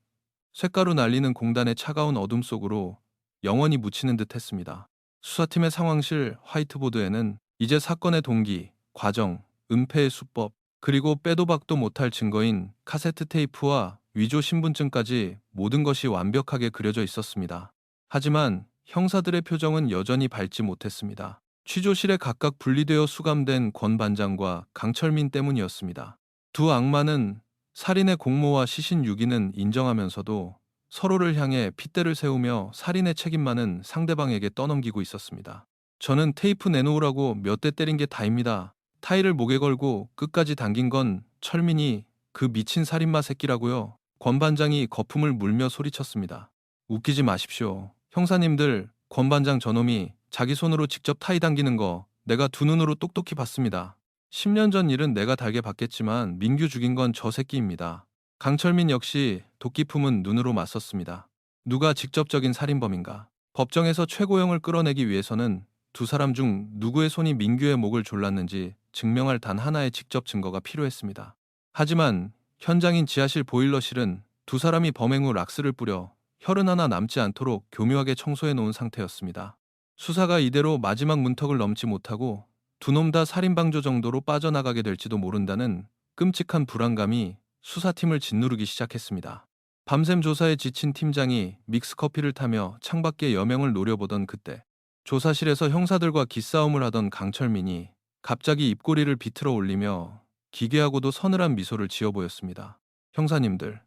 쇳가루 날리는 공단의 차가운 어둠 속으로 영원히 묻히는 듯 했습니다. 수사팀의 상황실 화이트보드에는 이제 사건의 동기, 과정, 은폐의 수법, 그리고 빼도 박도 못할 증거인 카세트 테이프와 위조 신분증까지 모든 것이 완벽하게 그려져 있었습니다. 하지만 형사들의 표정은 여전히 밝지 못했습니다. 취조실에 각각 분리되어 수감된 권 반장과 강철민 때문이었습니다. 두 악마는 살인의 공모와 시신 유기는 인정하면서도 서로를 향해 핏대를 세우며 살인의 책임만은 상대방에게 떠넘기고 있었습니다. 저는 테이프 내놓으라고 몇 대 때린 게 다입니다. 타일을 목에 걸고 끝까지 당긴 건 철민이 그 미친 살인마 새끼라고요. 권 반장이 거품을 물며 소리쳤습니다. 웃기지 마십시오. 형사님들, 권 반장 저놈이 자기 손으로 직접 타이 당기는 거 내가 두 눈으로 똑똑히 봤습니다. 10년 전 일은 내가 달게 봤겠지만 민규 죽인 건 저 새끼입니다. 강철민 역시 도끼 품은 눈으로 맞섰습니다. 누가 직접적인 살인범인가? 법정에서 최고형을 끌어내기 위해서는 두 사람 중 누구의 손이 민규의 목을 졸랐는지 증명할 단 하나의 직접 증거가 필요했습니다. 하지만 현장인 지하실 보일러실은 두 사람이 범행 후 락스를 뿌려 혈흔 하나 남지 않도록 교묘하게 청소해 놓은 상태였습니다. 수사가 이대로 마지막 문턱을 넘지 못하고 두 놈 다 살인방조 정도로 빠져나가게 될지도 모른다는 끔찍한 불안감이 수사팀을 짓누르기 시작했습니다. 밤샘 조사에 지친 팀장이 믹스커피를 타며 창밖에 여명을 노려보던 그때 조사실에서 형사들과 기싸움을 하던 강철민이 갑자기 입꼬리를 비틀어 올리며 기괴하고도 서늘한 미소를 지어 보였습니다. 형사님들,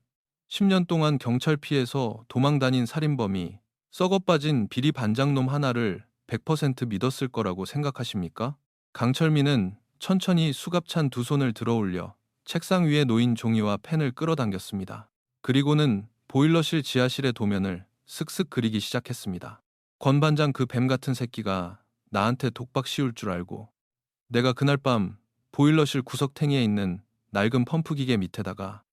10년 동안 경찰 피해서 도망 다닌 살인범이 썩어빠진 비리 반장놈 하나를 100% 믿었을 거라고 생각하십니까? 강철민은 천천히 수갑찬 두 손을 들어 올려 책상 위에 놓인 종이와 펜을 끌어당겼습니다. 그리고는 보일러실 지하실의 도면을 슥슥 그리기 시작했습니다. 권 반장 그 뱀 같은 새끼가 나한테 독박 씌울 줄 알고 내가 그날 밤 보일러실 구석탱이에 있는 낡은 펌프 기계 밑에다가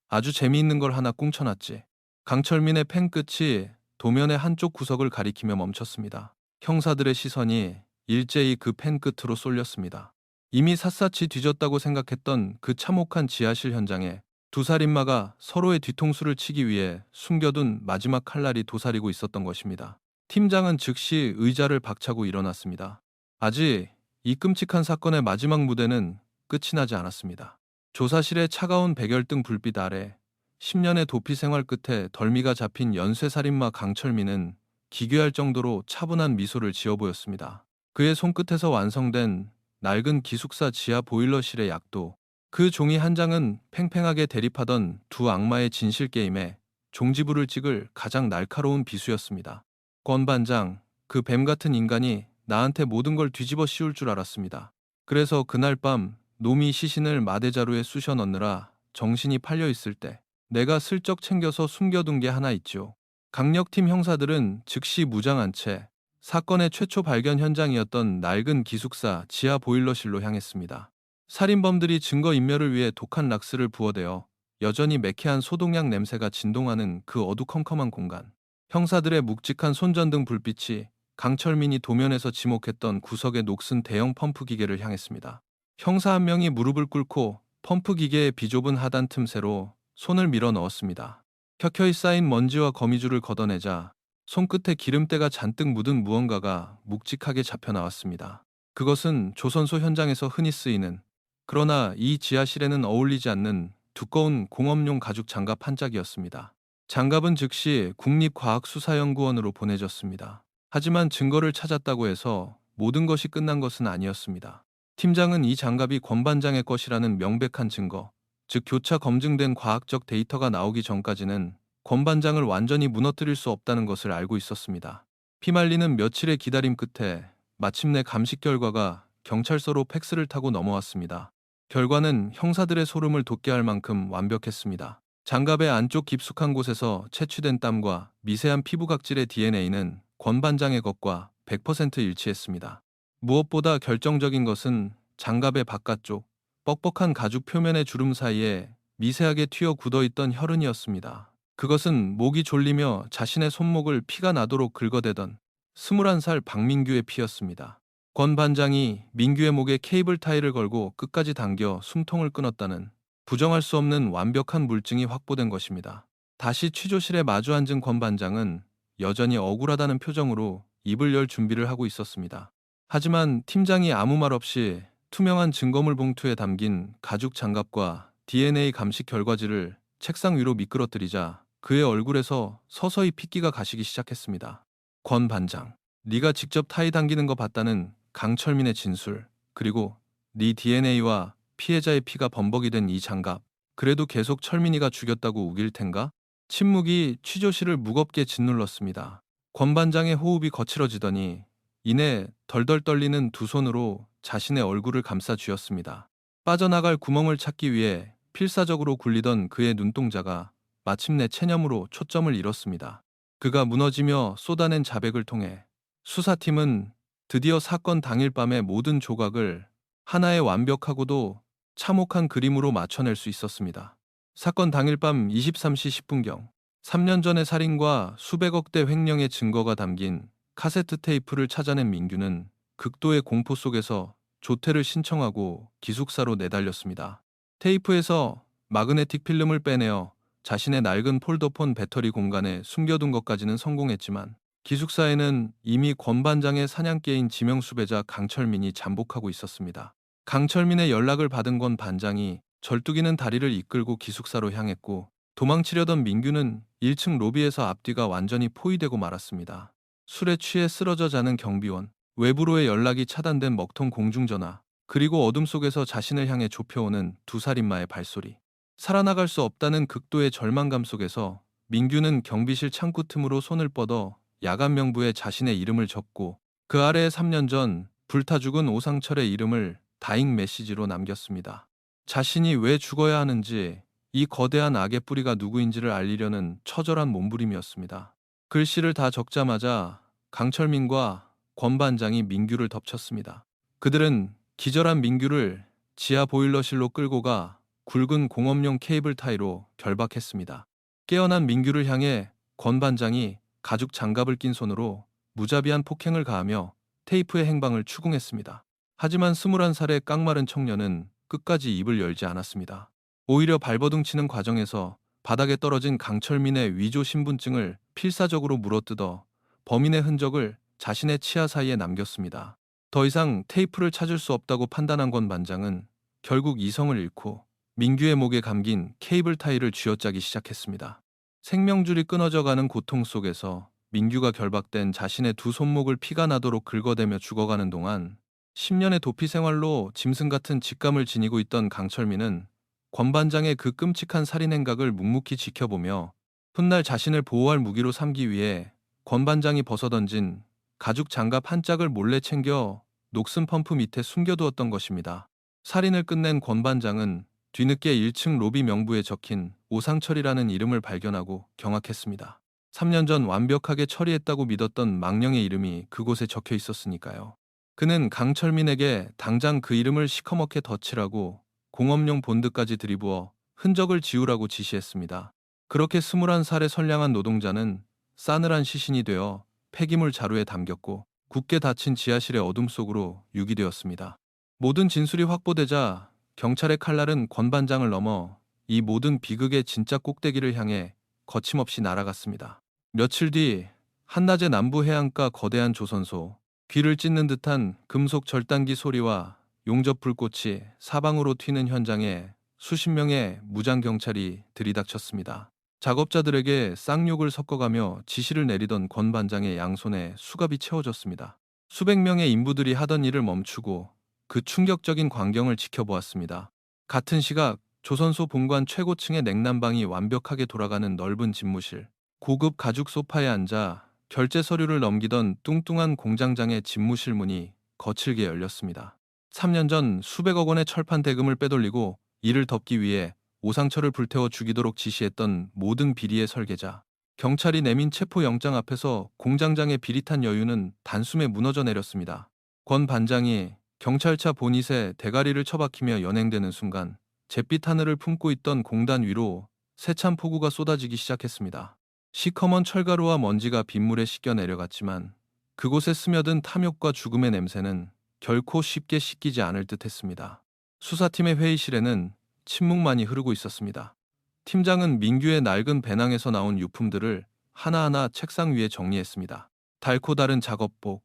아주 재미있는 걸 하나 꿍쳐놨지. 강철민의 펜 끝이 도면의 한쪽 구석을 가리키며 멈췄습니다. 형사들의 시선이 일제히 그 펜 끝으로 쏠렸습니다. 이미 샅샅이 뒤졌다고 생각했던 그 참혹한 지하실 현장에 두 살인마가 서로의 뒤통수를 치기 위해 숨겨둔 마지막 칼날이 도사리고 있었던 것입니다. 팀장은 즉시 의자를 박차고 일어났습니다. 아직 이 끔찍한 사건의 마지막 무대는 끝이 나지 않았습니다. 조사실의 차가운 백열등 불빛 아래 10년의 도피 생활 끝에 덜미가 잡힌 연쇄살인마 강철민은 기괴할 정도로 차분한 미소를 지어 보였습니다. 그의 손끝에서 완성된 낡은 기숙사 지하 보일러실의 약도, 그 종이 한 장은 팽팽하게 대립하던 두 악마의 진실 게임에 종지부를 찍을 가장 날카로운 비수였습니다. 권 반장, 그 뱀 같은 인간이 나한테 모든 걸 뒤집어 씌울 줄 알았습니다. 그래서 그날 밤 놈이 시신을 마대자루에 쑤셔 넣느라 정신이 팔려 있을 때 내가 슬쩍 챙겨서 숨겨둔 게 하나 있죠. 강력팀 형사들은 즉시 무장한 채 사건의 최초 발견 현장이었던 낡은 기숙사 지하 보일러실로 향했습니다. 살인범들이 증거인멸을 위해 독한 락스를 부어대어 여전히 매캐한 소독약 냄새가 진동하는 그 어두컴컴한 공간. 형사들의 묵직한 손전등 불빛이 강철민이 도면에서 지목했던 구석의 녹슨 대형 펌프 기계를 향했습니다. 형사 한 명이 무릎을 꿇고 펌프 기계의 비좁은 하단 틈새로 손을 밀어 넣었습니다. 켜켜이 쌓인 먼지와 거미줄을 걷어내자 손끝에 기름때가 잔뜩 묻은 무언가가 묵직하게 잡혀 나왔습니다. 그것은 조선소 현장에서 흔히 쓰이는, 그러나 이 지하실에는 어울리지 않는 두꺼운 공업용 가죽 장갑 한 짝이었습니다. 장갑은 즉시 국립과학수사연구원으로 보내졌습니다. 하지만 증거를 찾았다고 해서 모든 것이 끝난 것은 아니었습니다. 팀장은 이 장갑이 권 반장의 것이라는 명백한 증거, 즉 교차 검증된 과학적 데이터가 나오기 전까지는 권 반장을 완전히 무너뜨릴 수 없다는 것을 알고 있었습니다. 피말리는 며칠의 기다림 끝에 마침내 감식 결과가 경찰서로 팩스를 타고 넘어왔습니다. 결과는 형사들의 소름을 돋게 할 만큼 완벽했습니다. 장갑의 안쪽 깊숙한 곳에서 채취된 땀과 미세한 피부 각질의 DNA는 권 반장의 것과 100% 일치했습니다. 무엇보다 결정적인 것은 장갑의 바깥쪽, 뻑뻑한 가죽 표면의 주름 사이에 미세하게 튀어 굳어있던 혈흔이었습니다. 그것은 목이 졸리며 자신의 손목을 피가 나도록 긁어대던 21살 박민규의 피였습니다. 권 반장이 민규의 목에 케이블 타이를 걸고 끝까지 당겨 숨통을 끊었다는 부정할 수 없는 완벽한 물증이 확보된 것입니다. 다시 취조실에 마주 앉은 권 반장은 여전히 억울하다는 표정으로 입을 열 준비를 하고 있었습니다. 하지만 팀장이 아무 말 없이 투명한 증거물 봉투에 담긴 가죽 장갑과 DNA 감식 결과지를 책상 위로 미끄러뜨리자 그의 얼굴에서 서서히 핏기가 가시기 시작했습니다. 권 반장, 네가 직접 타이 당기는 거 봤다는 강철민의 진술, 그리고 네 DNA와 피해자의 피가 범벅이 된 이 장갑, 그래도 계속 철민이가 죽였다고 우길 텐가? 침묵이 취조실을 무겁게 짓눌렀습니다. 권 반장의 호흡이 거칠어지더니 이내 덜덜 떨리는 두 손으로 자신의 얼굴을 감싸 쥐었습니다. 빠져나갈 구멍을 찾기 위해 필사적으로 굴리던 그의 눈동자가 마침내 체념으로 초점을 잃었습니다. 그가 무너지며 쏟아낸 자백을 통해 수사팀은 드디어 사건 당일 밤의 모든 조각을 하나의 완벽하고도 참혹한 그림으로 맞춰낼 수 있었습니다. 사건 당일 밤 23시 10분경 3년 전의 살인과 수백억대 횡령의 증거가 담긴 카세트 테이프를 찾아낸 민규는 극도의 공포 속에서 조퇴를 신청하고 기숙사로 내달렸습니다. 테이프에서 마그네틱 필름을 빼내어 자신의 낡은 폴더폰 배터리 공간에 숨겨둔 것까지는 성공했지만 기숙사에는 이미 권 반장의 사냥개인 지명수배자 강철민이 잠복하고 있었습니다. 강철민의 연락을 받은 권 반장이 절뚝이는 다리를 이끌고 기숙사로 향했고 도망치려던 민규는 1층 로비에서 앞뒤가 완전히 포위되고 말았습니다. 술에 취해 쓰러져 자는 경비원, 외부로의 연락이 차단된 먹통 공중전화, 그리고 어둠 속에서 자신을 향해 좁혀오는 두 살인마의 발소리. 살아나갈 수 없다는 극도의 절망감 속에서 민규는 경비실 창구 틈으로 손을 뻗어 야간 명부에 자신의 이름을 적고 그 아래에 3년 전 불타 죽은 오상철의 이름을 다잉 메시지로 남겼습니다. 자신이 왜 죽어야 하는지, 이 거대한 악의 뿌리가 누구인지를 알리려는 처절한 몸부림이었습니다. 글씨를 다 적자마자 강철민과 권 반장이 민규를 덮쳤습니다. 그들은 기절한 민규를 지하 보일러실로 끌고 가 굵은 공업용 케이블 타이로 결박했습니다. 깨어난 민규를 향해 권 반장이 가죽 장갑을 낀 손으로 무자비한 폭행을 가하며 테이프의 행방을 추궁했습니다. 하지만 21살의 깡마른 청년은 끝까지 입을 열지 않았습니다. 오히려 발버둥 치는 과정에서 바닥에 떨어진 강철민의 위조 신분증을 필사적으로 물어뜯어 범인의 흔적을 자신의 치아 사이에 남겼습니다. 더 이상 테이프를 찾을 수 없다고 판단한 권 반장은 결국 이성을 잃고 민규의 목에 감긴 케이블 타이를 쥐어짜기 시작했습니다. 생명줄이 끊어져가는 고통 속에서 민규가 결박된 자신의 두 손목을 피가 나도록 긁어대며 죽어가는 동안 10년의 도피 생활로 짐승 같은 직감을 지니고 있던 강철민은 권 반장의 그 끔찍한 살인 행각을 묵묵히 지켜보며 훗날 자신을 보호할 무기로 삼기 위해 권 반장이 벗어던진 가죽 장갑 한 짝을 몰래 챙겨 녹슨 펌프 밑에 숨겨두었던 것입니다. 살인을 끝낸 권 반장은 뒤늦게 1층 로비 명부에 적힌 오상철이라는 이름을 발견하고 경악했습니다. 3년 전 완벽하게 처리했다고 믿었던 망령의 이름이 그곳에 적혀 있었으니까요. 그는 강철민에게 당장 그 이름을 시커멓게 덧칠하고 공업용 본드까지 들이부어 흔적을 지우라고 지시했습니다. 그렇게 21살의 선량한 노동자는 싸늘한 시신이 되어 폐기물 자루에 담겼고 굳게 닫힌 지하실의 어둠 속으로 유기되었습니다. 모든 진술이 확보되자 경찰의 칼날은 권 반장을 넘어 이 모든 비극의 진짜 꼭대기를 향해 거침없이 날아갔습니다. 며칠 뒤 한낮의 남부 해안가 거대한 조선소, 귀를 찢는 듯한 금속 절단기 소리와 용접 불꽃이 사방으로 튀는 현장에 수십 명의 무장 경찰이 들이닥쳤습니다. 작업자들에게 쌍욕을 섞어가며 지시를 내리던 권 반장의 양손에 수갑이 채워졌습니다. 수백 명의 인부들이 하던 일을 멈추고 그 충격적인 광경을 지켜보았습니다. 같은 시각 조선소 본관 최고층의 냉난방이 완벽하게 돌아가는 넓은 집무실, 고급 가죽 소파에 앉아 결제 서류를 넘기던 뚱뚱한 공장장의 집무실 문이 거칠게 열렸습니다. 3년 전 수백억 원의 철판 대금을 빼돌리고 이를 덮기 위해 오상철을 불태워 죽이도록 지시했던 모든 비리의 설계자. 경찰이 내민 체포영장 앞에서 공장장의 비릿한 여유는 단숨에 무너져 내렸습니다. 권 반장이 경찰차 보닛에 대가리를 처박히며 연행되는 순간 잿빛 하늘을 품고 있던 공단 위로 세찬 폭우가 쏟아지기 시작했습니다. 시커먼 철가루와 먼지가 빗물에 씻겨 내려갔지만 그곳에 스며든 탐욕과 죽음의 냄새는 결코 쉽게 씻기지 않을 듯했습니다. 수사팀의 회의실에는 침묵만이 흐르고 있었습니다. 팀장은 민규의 낡은 배낭에서 나온 유품들을 하나하나 책상 위에 정리했습니다. 닳고 다른 작업복,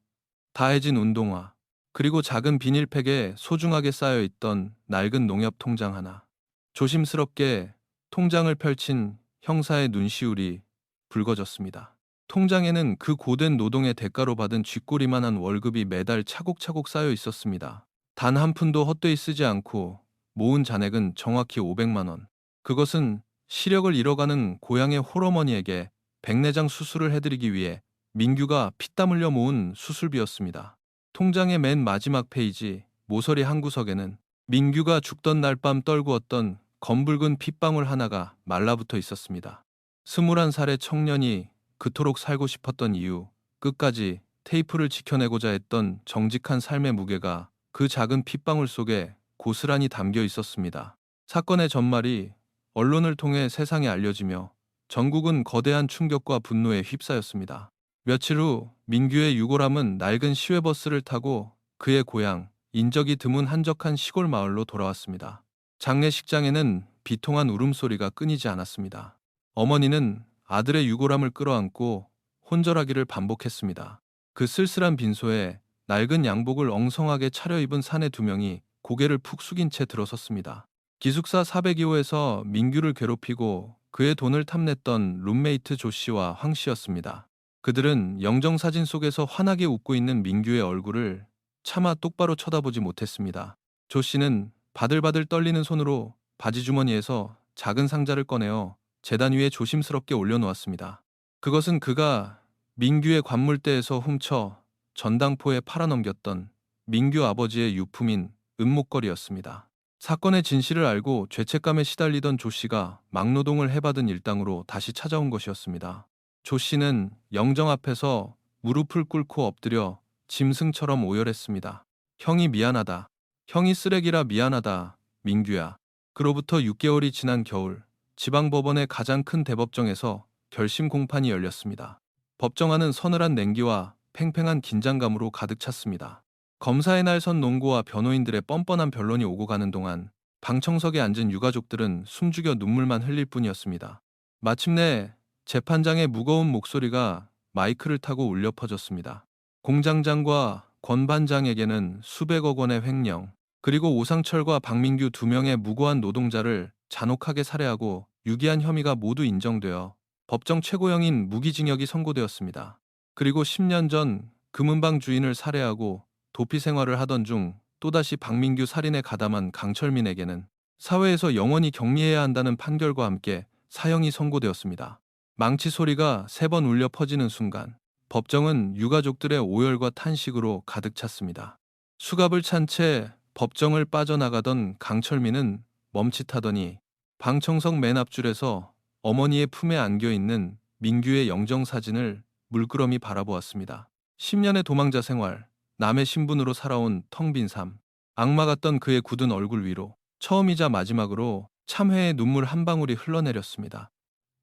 다해진 운동화, 그리고 작은 비닐팩에 소중하게 쌓여있던 낡은 농협 통장 하나. 조심스럽게 통장을 펼친 형사의 눈시울이 붉어졌습니다. 통장에는 그 고된 노동의 대가로 받은 쥐꼬리만한 월급이 매달 차곡차곡 쌓여 있었습니다. 단 한 푼도 헛되이 쓰지 않고 모은 잔액은 정확히 500만 원. 그것은 시력을 잃어가는 고향의 홀어머니에게 백내장 수술을 해드리기 위해 민규가 피땀 흘려 모은 수술비였습니다. 통장의 맨 마지막 페이지 모서리 한 구석에는 민규가 죽던 날 밤 떨구었던 검붉은 핏방울 하나가 말라붙어 있었습니다. 21살의 청년이 그토록 살고 싶었던 이유, 끝까지 테이프를 지켜내고자 했던 정직한 삶의 무게가 그 작은 핏방울 속에 고스란히 담겨 있었습니다. 사건의 전말이 언론을 통해 세상에 알려지며 전국은 거대한 충격과 분노에 휩싸였습니다. 며칠 후 민규의 유골함은 낡은 시외버스를 타고 그의 고향, 인적이 드문 한적한 시골 마을로 돌아왔습니다. 장례식장에는 비통한 울음소리가 끊이지 않았습니다. 어머니는 아들의 유골함을 끌어안고 혼절하기를 반복했습니다. 그 쓸쓸한 빈소에 낡은 양복을 엉성하게 차려입은 사내 두 명이 고개를 푹 숙인 채 들어섰습니다. 기숙사 402호에서 민규를 괴롭히고 그의 돈을 탐냈던 룸메이트 조 씨와 황 씨였습니다. 그들은 영정사진 속에서 환하게 웃고 있는 민규의 얼굴을 차마 똑바로 쳐다보지 못했습니다. 조 씨는 바들바들 떨리는 손으로 바지 주머니에서 작은 상자를 꺼내어 재단 위에 조심스럽게 올려놓았습니다. 그것은 그가 민규의 관물대에서 훔쳐 전당포에 팔아넘겼던 민규 아버지의 유품인 은목걸이였습니다. 사건의 진실을 알고 죄책감에 시달리던 조 씨가 막노동을 해받은 일당으로 다시 찾아온 것이었습니다. 조 씨는 영정 앞에서 무릎을 꿇고 엎드려 짐승처럼 오열했습니다. 형이 미안하다. 형이 쓰레기라 미안하다. 민규야. 그로부터 6개월이 지난 겨울, 지방법원의 가장 큰 대법정에서 결심 공판이 열렸습니다. 법정안은 서늘한 냉기와 팽팽한 긴장감으로 가득 찼습니다. 검사의 날 선 논고와 변호인들의 뻔뻔한 변론이 오고 가는 동안 방청석에 앉은 유가족들은 숨죽여 눈물만 흘릴 뿐이었습니다. 마침내 재판장의 무거운 목소리가 마이크를 타고 울려 퍼졌습니다. 공장장과 권 반장에게는 수백억 원의 횡령, 그리고 오상철과 박민규 두 명의 무고한 노동자를 잔혹하게 살해하고 유기한 혐의가 모두 인정되어 법정 최고형인 무기징역이 선고되었습니다. 그리고 10년 전 금은방 주인을 살해하고 도피 생활을 하던 중 또다시 박민규 살인에 가담한 강철민에게는 사회에서 영원히 격리해야 한다는 판결과 함께 사형이 선고되었습니다. 망치 소리가 3번 울려 퍼지는 순간 법정은 유가족들의 오열과 탄식으로 가득 찼습니다. 수갑을 찬 채 법정을 빠져나가던 강철민은 멈칫하더니 방청석 맨 앞줄에서 어머니의 품에 안겨있는 민규의 영정사진을 물끄러미 바라보았습니다. 10년의 도망자 생활, 남의 신분으로 살아온 텅 빈 삶, 악마 같던 그의 굳은 얼굴 위로 처음이자 마지막으로 참회의 눈물 한 방울이 흘러내렸습니다.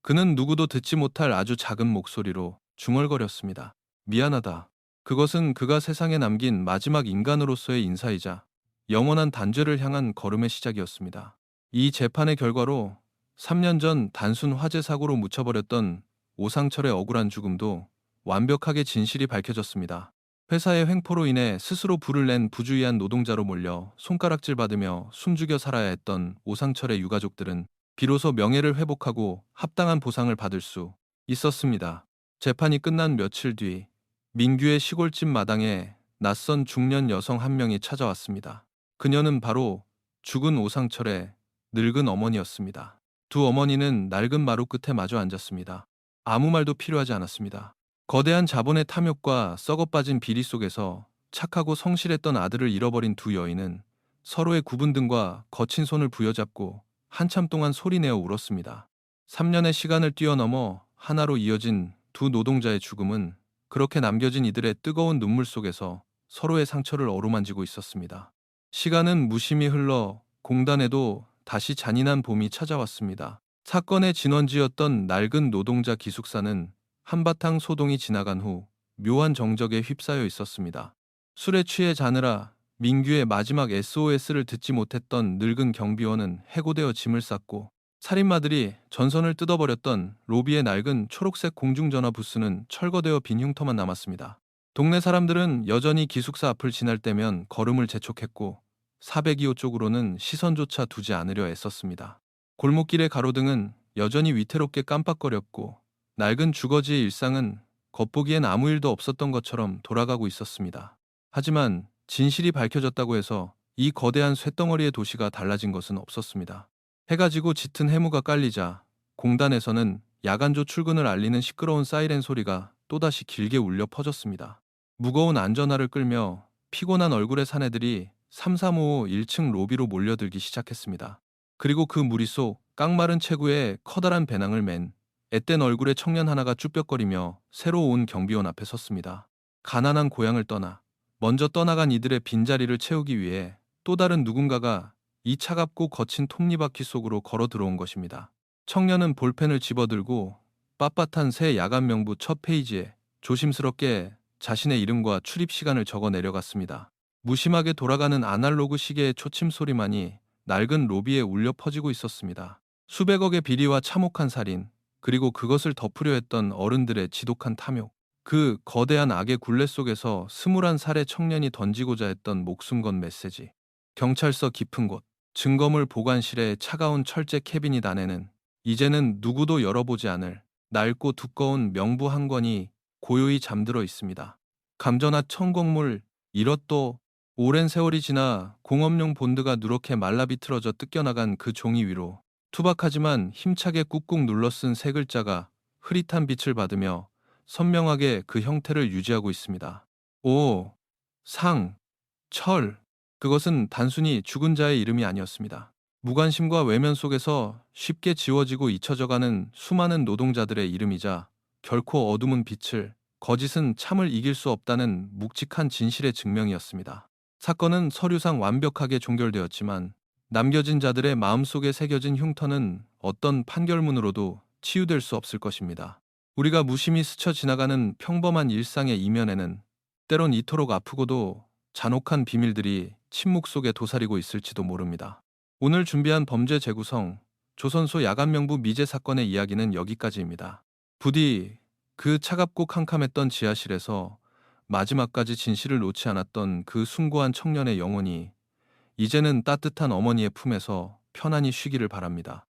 그는 누구도 듣지 못할 아주 작은 목소리로 중얼거렸습니다. 미안하다. 그것은 그가 세상에 남긴 마지막 인간으로서의 인사이자 영원한 단죄를 향한 걸음의 시작이었습니다. 이 재판의 결과로 3년 전 단순 화재 사고로 묻혀버렸던 오상철의 억울한 죽음도 완벽하게 진실이 밝혀졌습니다. 회사의 횡포로 인해 스스로 불을 낸 부주의한 노동자로 몰려 손가락질 받으며 숨죽여 살아야 했던 오상철의 유가족들은 비로소 명예를 회복하고 합당한 보상을 받을 수 있었습니다. 재판이 끝난 며칠 뒤 민규의 시골집 마당에 낯선 중년 여성 한 명이 찾아왔습니다. 그녀는 바로 죽은 오상철의 늙은 어머니였습니다. 두 어머니는 낡은 마루 끝에 마주 앉았습니다. 아무 말도 필요하지 않았습니다. 거대한 자본의 탐욕과 썩어빠진 비리 속에서 착하고 성실했던 아들을 잃어버린 두 여인은 서로의 굽은 등과 거친 손을 부여잡고 한참 동안 소리내어 울었습니다. 3년의 시간을 뛰어넘어 하나로 이어진 두 노동자의 죽음은 그렇게 남겨진 이들의 뜨거운 눈물 속에서 서로의 상처를 어루만지고 있었습니다. 시간은 무심히 흘러 공단에도 다시 잔인한 봄이 찾아왔습니다. 사건의 진원지였던 낡은 노동자 기숙사는 한바탕 소동이 지나간 후 묘한 정적에 휩싸여 있었습니다. 술에 취해 자느라 민규의 마지막 SOS를 듣지 못했던 늙은 경비원은 해고되어 짐을 쌌고, 살인마들이 전선을 뜯어버렸던 로비의 낡은 초록색 공중전화 부스는 철거되어 빈 흉터만 남았습니다. 동네 사람들은 여전히 기숙사 앞을 지날 때면 걸음을 재촉했고 402호 쪽으로는 시선조차 두지 않으려 애썼습니다. 골목길의 가로등은 여전히 위태롭게 깜빡거렸고 낡은 주거지의 일상은 겉보기엔 아무 일도 없었던 것처럼 돌아가고 있었습니다. 하지만 진실이 밝혀졌다고 해서 이 거대한 쇳덩어리의 도시가 달라진 것은 없었습니다. 해가 지고 짙은 해무가 깔리자 공단에서는 야간조 출근을 알리는 시끄러운 사이렌 소리가 또다시 길게 울려 퍼졌습니다. 무거운 안전화를 끌며 피곤한 얼굴의 사내들이 3355 1층 로비로 몰려들기 시작했습니다. 그리고 그 무리 속 깡마른 체구에 커다란 배낭을 맨 앳된 얼굴의 청년 하나가 쭈뼛거리며 새로 온 경비원 앞에 섰습니다. 가난한 고향을 떠나 먼저 떠나간 이들의 빈자리를 채우기 위해 또 다른 누군가가 이 차갑고 거친 톱니바퀴 속으로 걸어 들어온 것입니다. 청년은 볼펜을 집어들고 빳빳한 새 야간 명부 첫 페이지에 조심스럽게 자신의 이름과 출입 시간을 적어 내려갔습니다. 무심하게 돌아가는 아날로그 시계의 초침 소리만이 낡은 로비에 울려 퍼지고 있었습니다. 수백억의 비리와 참혹한 살인, 그리고 그것을 덮으려 했던 어른들의 지독한 탐욕. 그 거대한 악의 굴레 속에서 21살의 청년이 던지고자 했던 목숨 건 메시지. 경찰서 깊은 곳, 증거물 보관실의 차가운 철제 캐비닛 안에는 이제는 누구도 열어보지 않을 낡고 두꺼운 명부 한 권이 고요히 잠들어 있습니다. 감전한 천곡물, 이럿도 오랜 세월이 지나 공업용 본드가 누렇게 말라 비틀어져 뜯겨나간 그 종이 위로 투박하지만 힘차게 꾹꾹 눌러쓴 세 글자가 흐릿한 빛을 받으며 선명하게 그 형태를 유지하고 있습니다. 오, 상, 철. 그것은 단순히 죽은 자의 이름이 아니었습니다. 무관심과 외면 속에서 쉽게 지워지고 잊혀져가는 수많은 노동자들의 이름이자 결코 어둠은 빛을, 거짓은 참을 이길 수 없다는 묵직한 진실의 증명이었습니다. 사건은 서류상 완벽하게 종결되었지만 남겨진 자들의 마음속에 새겨진 흉터는 어떤 판결문으로도 치유될 수 없을 것입니다. 우리가 무심히 스쳐 지나가는 평범한 일상의 이면에는 때론 이토록 아프고도 잔혹한 비밀들이 침묵 속에 도사리고 있을지도 모릅니다. 오늘 준비한 범죄 재구성, 조선소 야간명부 미제 사건의 이야기는 여기까지입니다. 부디 그 차갑고 캄캄했던 지하실에서 마지막까지 진실을 놓지 않았던 그 숭고한 청년의 영혼이 이제는 따뜻한 어머니의 품에서 편안히 쉬기를 바랍니다.